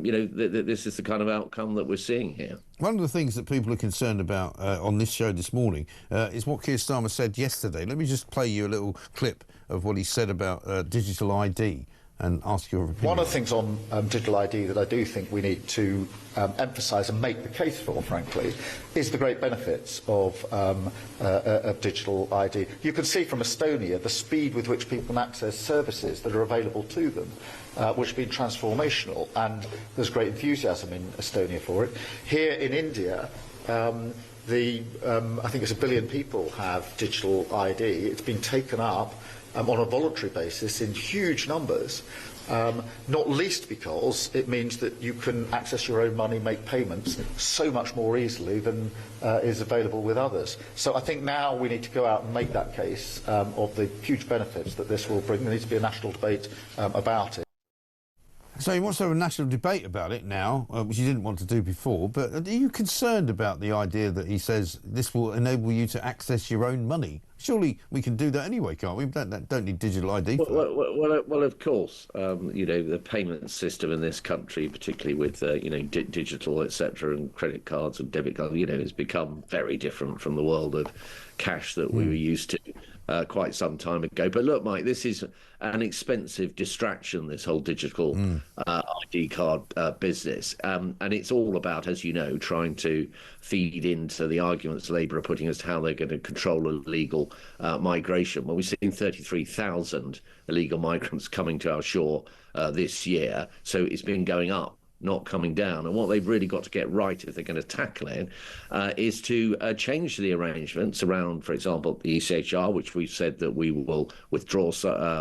you know, this is the kind of outcome that we're seeing here. One of the things that people are concerned about on this show this morning is what Keir Starmer said yesterday. Let me just play you a little clip of what he said about digital ID and ask your opinion. One of the things on digital ID that I do think we need to emphasise and make the case for, frankly, is the great benefits of digital ID. You can see from Estonia the speed with which people can access services that are available to them, which have been transformational, and there's great enthusiasm in Estonia for it. Here in India, I think it's 1 billion people have digital ID. It's been taken up on a voluntary basis in huge numbers, not least because it means that you can access your own money, make payments so much more easily than is available with others. So I think now we need to go out and make that case of the huge benefits that this will bring. There needs to be a national debate about it. So he wants to have a national debate about it now, which he didn't want to do before, but are you concerned about the idea that he says this will enable you to access your own money? Surely we can do that anyway, can't we? We don't need digital ID for that. Well, of course, you know, the payment system in this country, particularly with, you know, digital, etc., and credit cards and debit cards, you know, has become very different from the world of cash that we were used to quite some time ago. But look, Mike, this is an expensive distraction, this whole digital ID card business. And it's all about, as you know, trying to feed into the arguments Labour are putting as to how they're going to control illegal migration. Well, we've seen 33,000 illegal migrants coming to our shore this year. So it's been going up, not coming down. And what they've really got to get right, if they're going to tackle it, is to change the arrangements around, for example, the ECHR, which we've said that we will withdraw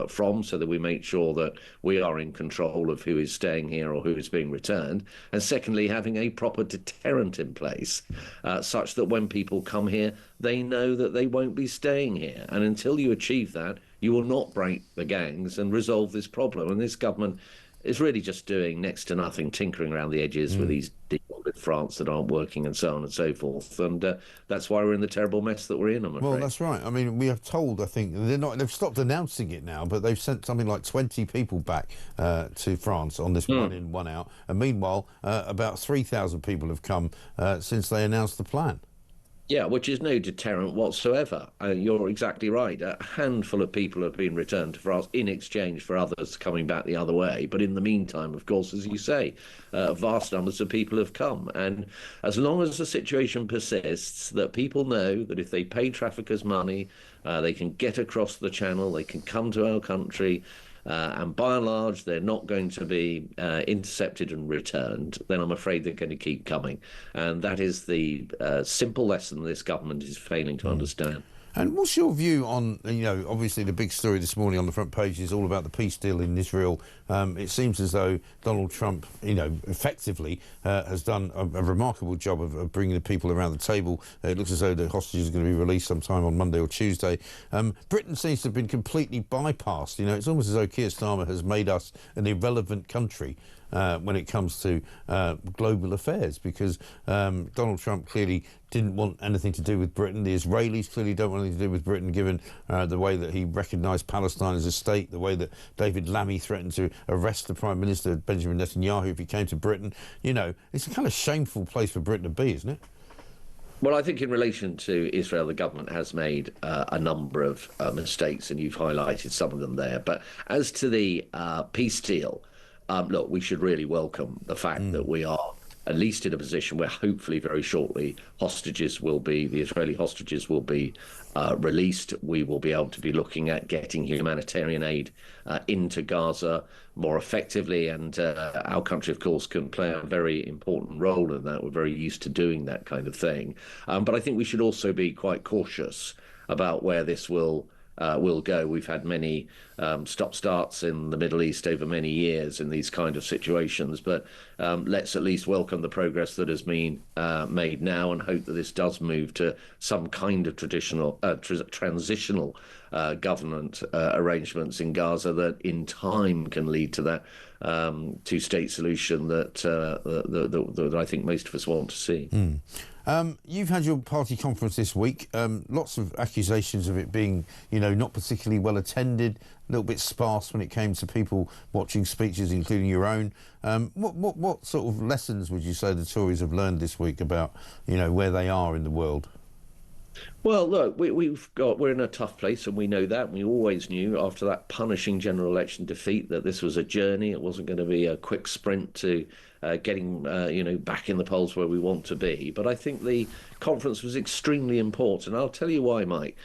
from, so that we make sure that we are in control of who is staying here or who is being returned. And secondly, having a proper deterrent in place, such that when people come here, they know that they won't be staying here. And until you achieve that, you will not break the gangs and resolve this problem. And this government is really just doing next to nothing, tinkering around the edges with these deals with France that aren't working and so on and so forth. And that's why we're in the terrible mess that we're in, I'm afraid. Well, that's right. I mean, we have told, I think, they've stopped announcing it now, but they've sent something like 20 people back to France on this one in, one out. And meanwhile, about 3,000 people have come since they announced the plan. Yeah, which is no deterrent whatsoever. You're exactly right. A handful of people have been returned to France in exchange for others coming back the other way. But in the meantime, of course, as you say, vast numbers of people have come. And as long as the situation persists, that people know that if they pay traffickers money, they can get across the channel, they can come to our country, and by and large they're not going to be intercepted and returned, then I'm afraid they're going to keep coming. And that is the simple lesson this government is failing to understand. And what's your view on, obviously the big story this morning on the front page is all about the peace deal in Israel. It seems as though Donald Trump, effectively has done a remarkable job of bringing the people around the table. It looks as though the hostages are going to be released sometime on Monday or Tuesday. Britain seems to have been completely bypassed. It's almost as though Keir Starmer has made us an irrelevant country when it comes to global affairs, because Donald Trump clearly didn't want anything to do with Britain. The Israelis clearly don't want anything to do with Britain, given the way that he recognised Palestine as a state, the way that David Lammy threatened to arrest the Prime Minister, Benjamin Netanyahu, if he came to Britain. It's a kind of shameful place for Britain to be, isn't it? Well, I think in relation to Israel, the government has made a number of mistakes, and you've highlighted some of them there. But as to the peace deal, look, we should really welcome the fact that we are at least in a position where hopefully very shortly the Israeli hostages will be released. We will be able to be looking at getting humanitarian aid into Gaza more effectively, and our country, of course, can play a very important role in that. We're very used to doing that kind of thing. But I think we should also be quite cautious about where this will go. We've had many stop-starts in the Middle East over many years in these kind of situations, but let's at least welcome the progress that has been made now and hope that this does move to some kind of transitional government arrangements in Gaza that in time can lead to that two-state solution that I think most of us want to see. You've had your party conference this week. Lots of accusations of it being, not particularly well attended, a little bit sparse when it came to people watching speeches, including your own. What sort of lessons would you say the Tories have learned this week about, where they are in the world? Well, look, we're in a tough place, and we know that. We always knew after that punishing general election defeat that this was a journey. It wasn't going to be a quick sprint to getting, back in the polls where we want to be. But I think the conference was extremely important. I'll tell you why, Mike.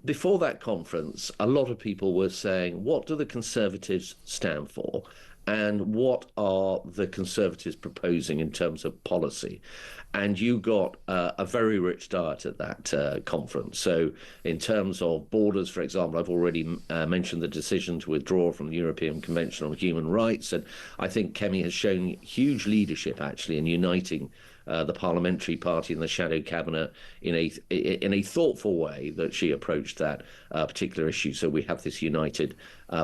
Before that conference, a lot of people were saying, what do the Conservatives stand for? And what are the Conservatives proposing in terms of policy? And you got a very rich diet at that conference. So in terms of borders, for example, I've already mentioned the decision to withdraw from the European Convention on Human Rights. And I think Kemi has shown huge leadership, actually, in uniting the parliamentary party and the shadow cabinet in a thoughtful way that she approached that particular issue. So we have this united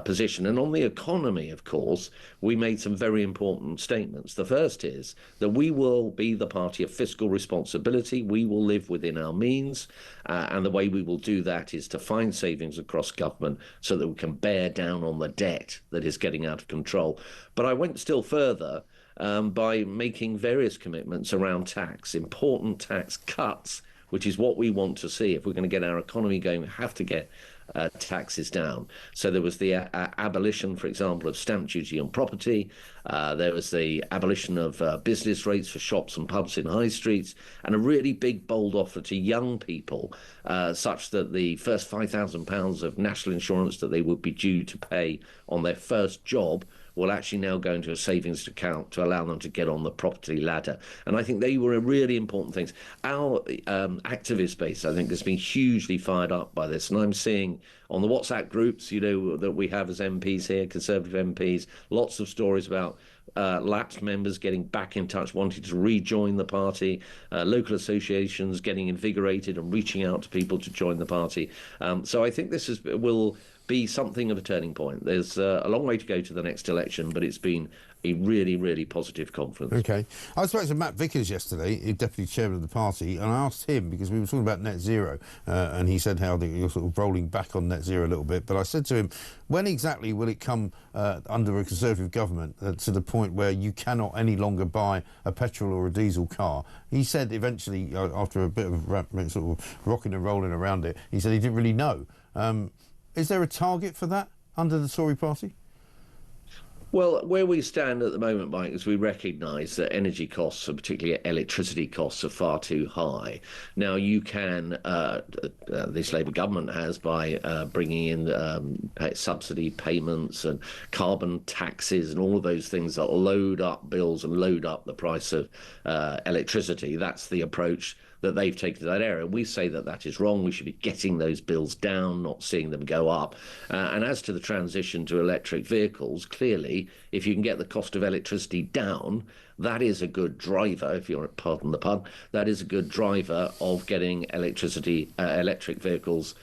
position. And on the economy, of course, we made some very important statements. The first is that we will be the party of fiscal responsibility. We will live within our means. And the way we will do that is to find savings across government so that we can bear down on the debt that is getting out of control. But I went still further by making various commitments around tax, important tax cuts, which is what we want to see. If we're going to get our economy going, we have to get taxes down. So there was the abolition, for example, of stamp duty on property. There was the abolition of business rates for shops and pubs in high streets, and a really big, bold offer to young people, such that the first £5,000 of national insurance that they would be due to pay on their first job will actually now go into a savings account to allow them to get on the property ladder. And I think they were really important things. Our activist base, I think, has been hugely fired up by this. And I'm seeing on the WhatsApp groups, that we have as MPs here, Conservative MPs, lots of stories about lapsed members getting back in touch, wanting to rejoin the party, local associations getting invigorated and reaching out to people to join the party. So I think this will be something of a turning point. There's a long way to go to the next election, but it's been a really, really positive conference. OK. I spoke to Matt Vickers yesterday, Deputy Chairman of the party, and I asked him, because we were talking about net zero, and he said how you're sort of rolling back on net zero a little bit. But I said to him, when exactly will it come under a Conservative government to the point where you cannot any longer buy a petrol or a diesel car? He said eventually, after a bit of sort of rocking and rolling around it, he said he didn't really know. Is there a target for that under the Tory party? Well, where we stand at the moment, Mike, is we recognise that energy costs, and particularly electricity costs, are far too high. Now, you can, this Labour government has, by bringing in subsidy payments and carbon taxes and all of those things that load up bills and load up the price of electricity. That's the approach that they've taken to that area. We say that that is wrong. We should be getting those bills down, not seeing them go up. And as to the transition to electric vehicles, clearly, if you can get the cost of electricity down, that is a good driver, if you're, pardon the pun, that is a good driver of getting electric vehicles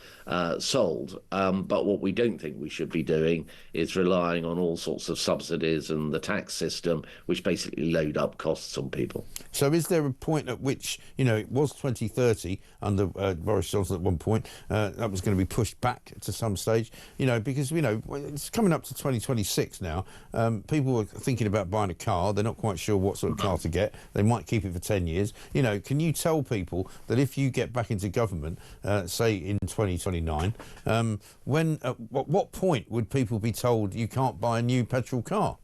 sold. But what we don't think we should be doing is relying on all sorts of subsidies and the tax system, which basically load up costs on people. So is there a point at which, it was 2030 under Boris Johnson at one point, that was going to be pushed back to some stage, because, it's coming up to 2026 now. People are thinking about buying a car. They're not quite sure what sort of car to get. They might keep it for 10 years. Can you tell people that if you get back into government, say in 2029, what point would people be told you can't buy a new petrol car?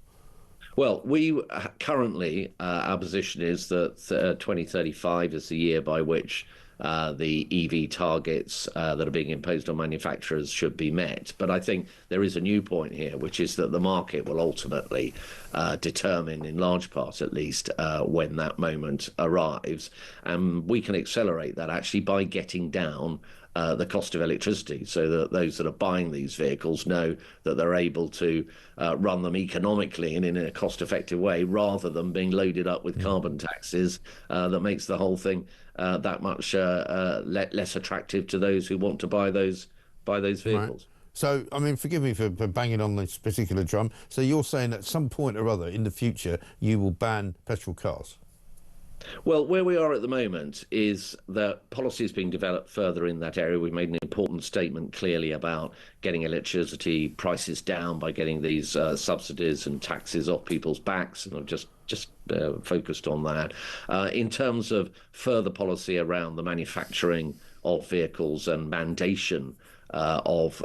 Well, we currently, our position is that 2035 is the year by which the EV targets that are being imposed on manufacturers should be met. But I think there is a new point here, which is that the market will ultimately determine, in large part at least, when that moment arrives. And we can accelerate that actually by getting down the cost of electricity, so that those that are buying these vehicles know that they're able to run them economically and in a cost-effective way, rather than being loaded up with carbon taxes that makes the whole thing that much less attractive to those who want to buy those vehicles. Right. So, forgive me for banging on this particular drum. So you're saying at some point or other in the future you will ban petrol cars? Well, where we are at the moment is that policy is being developed further in that area. We've made an important statement clearly about getting electricity prices down by getting these subsidies and taxes off people's backs, and I've just focused on that. In terms of further policy around the manufacturing of vehicles and mandation of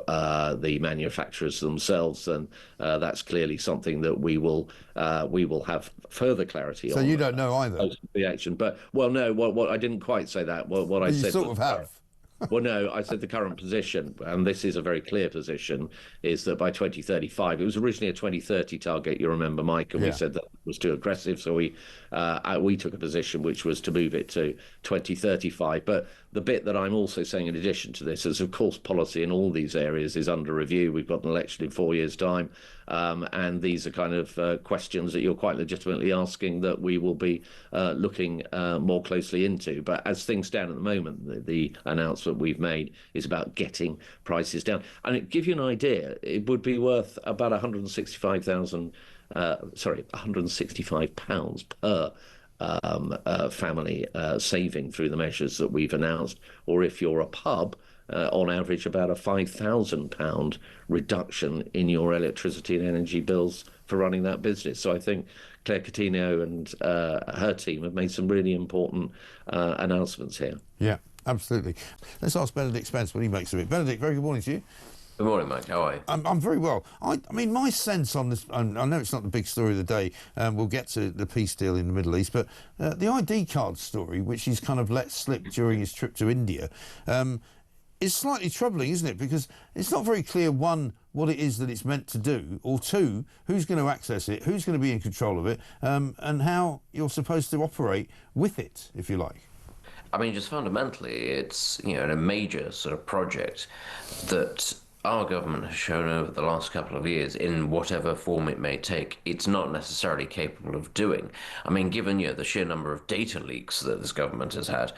the manufacturers themselves, and that's clearly something that we will have further clarity on. So you don't know either? The action, but no, what I didn't quite say that. What I said, you sort of have. Well, no, I said the current position, and this is a very clear position, is that by 2035, it was originally a 2030 target, you remember, Mike, and we said that was too aggressive, so we took a position which was to move it to 2035. But the bit that I'm also saying in addition to this is, of course, policy in all these areas is under review. We've got an election in 4 years' time, and these are kind of questions that you're quite legitimately asking that we will be looking more closely into. But as things stand at the moment, the announcement we've made is about getting prices down. And to give you an idea, it would be worth about £165 per family saving through the measures that we've announced, or if you're a pub, on average about a £5,000 reduction in your electricity and energy bills for running that business. So I think Claire Coutinho and her team have made some really important announcements here. Yeah, absolutely. Let's ask Benedict Spence what he makes of it. Benedict, very good morning to you. Good morning, Mike. How are you? I'm very well. I mean, my sense on this, I know it's not the big story of the day, we'll get to the peace deal in the Middle East, but the ID card story, which he's kind of let slip during his trip to India, is slightly troubling, isn't it? Because it's not very clear, one, what it is that it's meant to do, or two, who's going to access it, who's going to be in control of it, and how you're supposed to operate with it, if you like. I mean, just fundamentally, it's, a major sort of project that our government has shown over the last couple of years, in whatever form it may take, it's not necessarily capable of doing. I mean, given the sheer number of data leaks that this government has had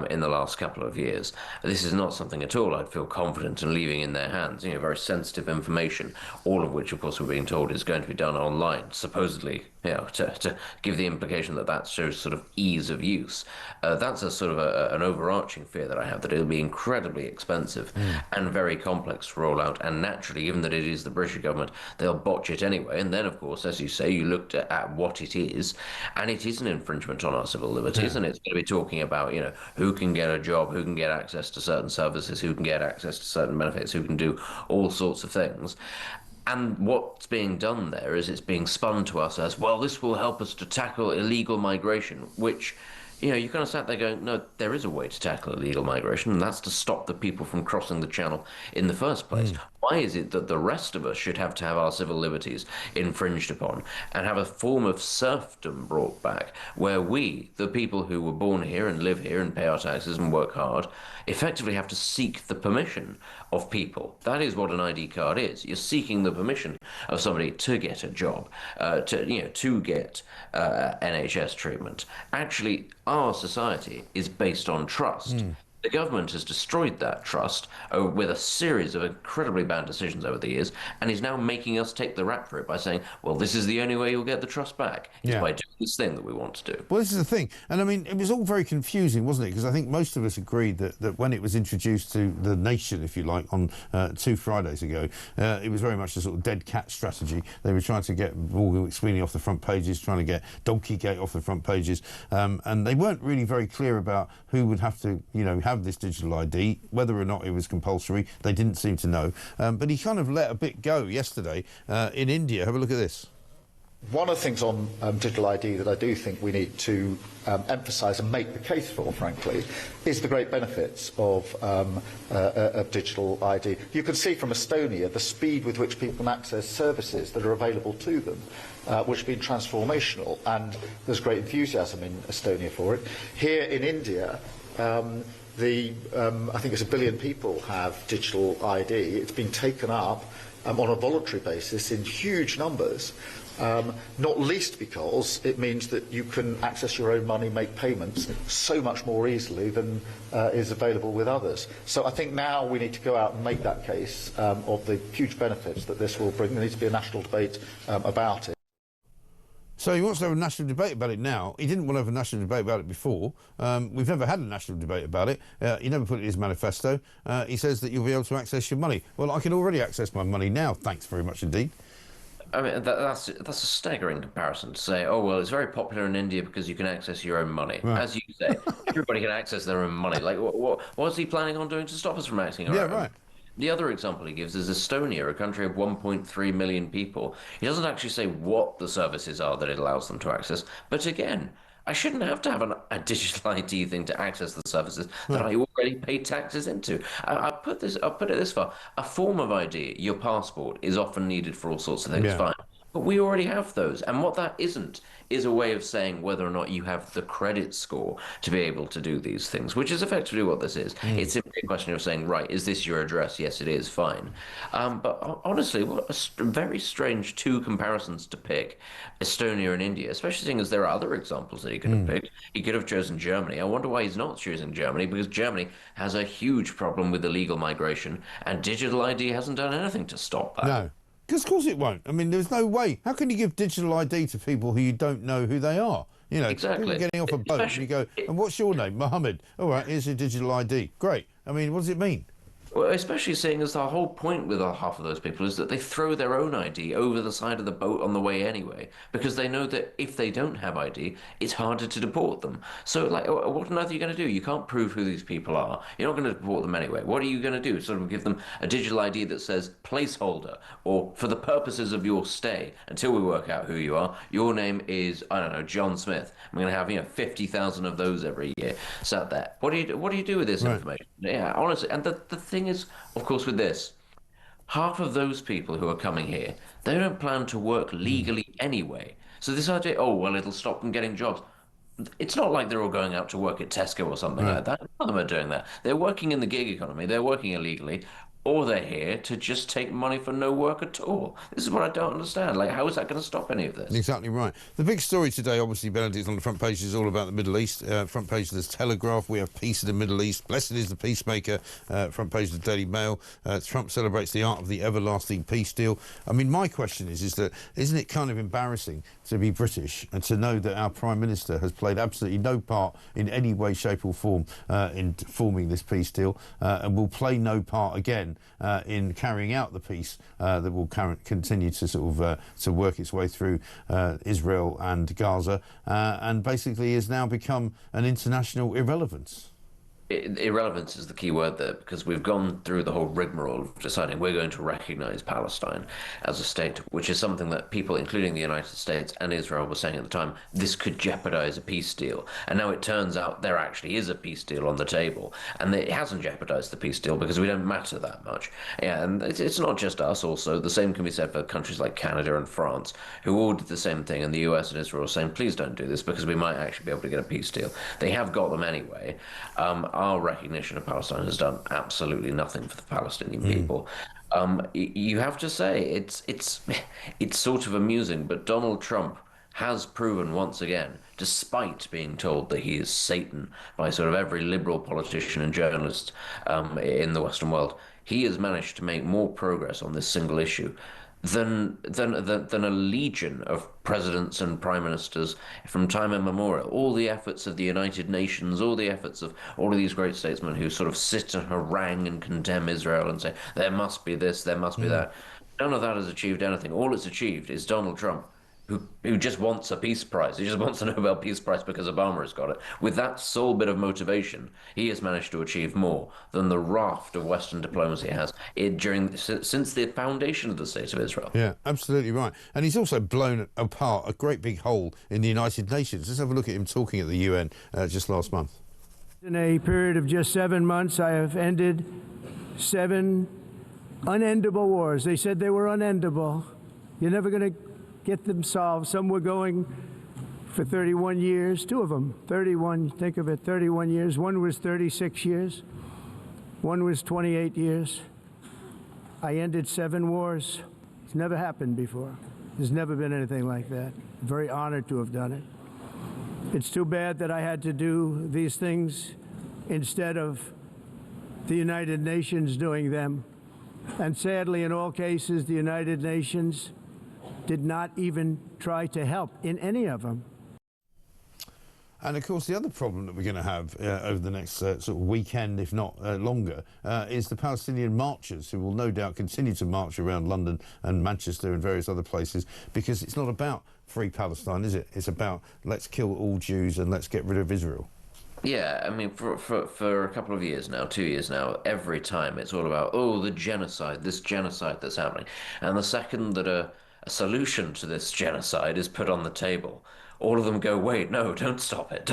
in the last couple of years, this is not something at all I'd feel confident in leaving in their hands. Very sensitive information, all of which, of course, we're being told is going to be done online, supposedly, to give the implication that that shows sort of ease of use. That's a sort of an overarching fear that I have, that it'll be incredibly expensive and very complex to roll out, and naturally, given that it is the British government, they'll botch it anyway. And then, of course, as you say, you looked at what it is, and it is an infringement on our civil liberties, and it's going to be talking about, who can get a job, who can get access to certain services, who can get access to certain benefits, who can do all sorts of things. And what's being done there is it's being spun to us as, well, this will help us to tackle illegal migration, which, you know, you kind of sat there going, no, there is a way to tackle illegal migration, and that's to stop the people from crossing the channel in the first place. Why is it that the rest of us should have to have our civil liberties infringed upon and have a form of serfdom brought back where we, the people who were born here and live here and pay our taxes and work hard, effectively have to seek the permission of people? That is what an ID card is. You're seeking the permission of somebody to get a job, to get NHS treatment. Actually, our society is based on trust. The government has destroyed that trust with a series of incredibly bad decisions over the years, and is now making us take the rap for it by saying, well, this is the only way you'll get the trust back, is by doing this thing that we want to do. Well, this is the thing. And I mean, it was all very confusing, wasn't it? Because I think most of us agreed that when it was introduced to the nation, if you like, on 2 Fridays ago, it was very much a sort of dead cat strategy. They were trying to get Morgan Sweeney off the front pages, trying to get Dolkygate off the front pages, and they weren't really very clear about who would have to, you know, have this digital ID, whether or not it was compulsory. They didn't seem to know. But he kind of let a bit go yesterday in India. Have a look at this. One of the things on digital ID that I do think we need to emphasise and make the case for, frankly, is the great benefits of digital ID. You can see from Estonia the speed with which people can access services that are available to them, which have been transformational, and there's great enthusiasm in Estonia for it. Here in India, I think it's 1 billion people have digital ID. It's been taken up on a voluntary basis in huge numbers, not least because it means that you can access your own money, make payments so much more easily than is available with others. So I think now we need to go out and make that case of the huge benefits that this will bring. There needs to be a national debate about it. So he wants to have a national debate about it now. He didn't want to have a national debate about it before. We've never had a national debate about it. He never put it in his manifesto. He says that you'll be able to access your money. Well, I can already access my money now, thanks very much indeed. I mean, that's a staggering comparison to say, oh, well, it's very popular in India because you can access your own money. Right. As you say, everybody can access their own money. Like, what's he planning on doing to stop us from accessing our own? Yeah, right. The other example he gives is Estonia, a country of 1.3 million people. He doesn't actually say what the services are that it allows them to access. But again, I shouldn't have to have a digital ID thing to access the services that I already pay taxes into. I'll put it this far. A form of ID, your passport, is often needed for all sorts of things, fine. But we already have those. And what that isn't is a way of saying whether or not you have the credit score to be able to do these things, which is effectively what this is. It's simply a question of saying, right, is this your address? Yes, it is, fine. But honestly, what a very strange 2 comparisons to pick, Estonia and India, especially seeing as there are other examples that he could have picked. He could have chosen Germany. I wonder why he's not choosing Germany, because Germany has a huge problem with illegal migration, and digital ID hasn't done anything to stop that. No. Because of course it won't. I mean, there's no way. How can you give digital ID to people who you don't know who they are? You know, exactly. People getting off a boat and you go, and what's your name? Mohammed. All right, here's your digital ID. Great. I mean, what does it mean? Well, especially seeing as the whole point with half of those people is that they throw their own ID over the side of the boat on the way anyway, because they know that if they don't have ID, it's harder to deport them. So, like, what on earth are you going to do? You can't prove who these people are. You're not going to deport them anyway. What are you going to do? Sort of give them a digital ID that says placeholder, or for the purposes of your stay, until we work out who you are, your name is, I don't know, John Smith. I'm going to have, 50,000 of those every year sat there. What do you do with this information? Yeah, honestly, and the thing is, of course, with this, half of those people who are coming here, they don't plan to work legally anyway. So this idea, oh, well, it'll stop them getting jobs. It's not like they're all going out to work at Tesco or something like that. None of them are doing that. They're working in the gig economy. They're working illegally. Or they're here to just take money for no work at all. This is what I don't understand. Like, how is that going to stop any of this? Exactly right. The big story today, obviously, Benedict, on the front page is all about the Middle East. Front page of the Telegraph, we have peace in the Middle East. Blessed is the peacemaker. Front page of the Daily Mail. Trump celebrates the art of the everlasting peace deal. I mean, my question is that isn't it kind of embarrassing to be British and to know that our Prime Minister has played absolutely no part in any way, shape or form in forming this peace deal and will play no part again in carrying out the peace that will continue to sort of to work its way through Israel and Gaza, and basically has now become an international irrelevance. Irrelevance is the key word there, because we've gone through the whole rigmarole of deciding we're going to recognize Palestine as a state, which is something that people, including the United States and Israel, were saying at the time, this could jeopardize a peace deal. And now it turns out there actually is a peace deal on the table, and it hasn't jeopardized the peace deal because we don't matter that much. Yeah, and it's not just us also. The same can be said for countries like Canada and France, who all did the same thing, and the US and Israel saying, please don't do this because we might actually be able to get a peace deal. They have got them anyway. Our recognition of Palestine has done absolutely nothing for the Palestinian people. You have to say it's sort of amusing, but Donald Trump has proven once again, despite being told that he is Satan by sort of every liberal politician and journalist in the Western world, he has managed to make more progress on this single issue than a legion of presidents and prime ministers from time immemorial. All the efforts of the United Nations, all the efforts of all of these great statesmen who sort of sit and harangue and condemn Israel and say, there must be this, there must be that. None of that has achieved anything. All it's achieved is Donald Trump, who just wants a peace prize. He just wants a Nobel Peace Prize because Obama has got it. With that sole bit of motivation, he has managed to achieve more than the raft of Western diplomacy has since the foundation of the State of Israel. Yeah, absolutely right. And he's also blown apart a great big hole in the United Nations. Let's have a look at him talking at the UN just last month. In a period of just 7 months, I have ended 7 unendable wars. They said they were unendable. You're never going to get them solved. Some were going for 31 years, 2 of them, 31, think of it, 31 years. One was 36 years. One was 28 years. I ended 7 wars. It's never happened before. There's never been anything like that. I'm very honored to have done it. It's too bad that I had to do these things instead of the United Nations doing them. And sadly, in all cases, the United Nations did not even try to help in any of them. And of course, the other problem that we're going to have over the next sort of weekend, if not longer, is the Palestinian marchers, who will no doubt continue to march around London and Manchester and various other places, because it's not about free Palestine, is it? It's about let's kill all Jews and let's get rid of Israel. Yeah, I mean, for a couple of years now, 2 years now, every time it's all about, oh, the genocide, this genocide that's happening. And the second that a solution to this genocide is put on the table, all of them go, wait, no, don't stop it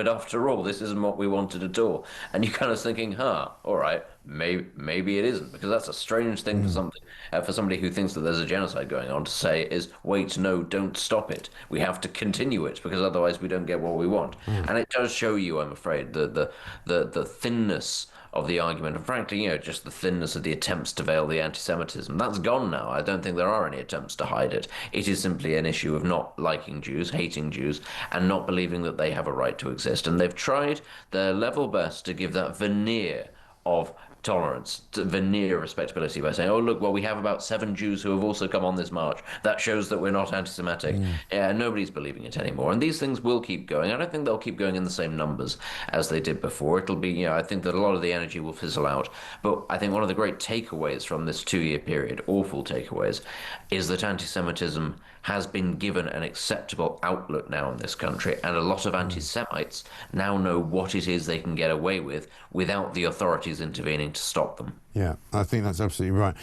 after all, this isn't what we wanted at all. And you're kind of thinking, all right, maybe it isn't, because that's a strange thing for somebody who thinks that there's a genocide going on to say is, wait, no, don't stop it, we have to continue it, because otherwise we don't get what we want. And it does show you, I'm afraid, the thinness of the argument, and frankly, just the thinness of the attempts to veil the anti-Semitism. That's gone now. I don't think there are any attempts to hide it. It is simply an issue of not liking Jews, hating Jews, and not believing that they have a right to exist. And they've tried their level best to give that veneer of tolerance, veneer respectability, by saying, oh, look, well, we have about 7 Jews who have also come on this march. That shows that we're not anti-Semitic. Nobody's believing it anymore. And these things will keep going. I don't think they'll keep going in the same numbers as they did before. It'll be, I think that a lot of the energy will fizzle out. But I think one of the great takeaways from this 2-year period, awful takeaways, is that anti-Semitism has been given an acceptable outlook now in this country, and a lot of anti-Semites now know what it is they can get away with without the authorities intervening to stop them. Yeah, I think that's absolutely right.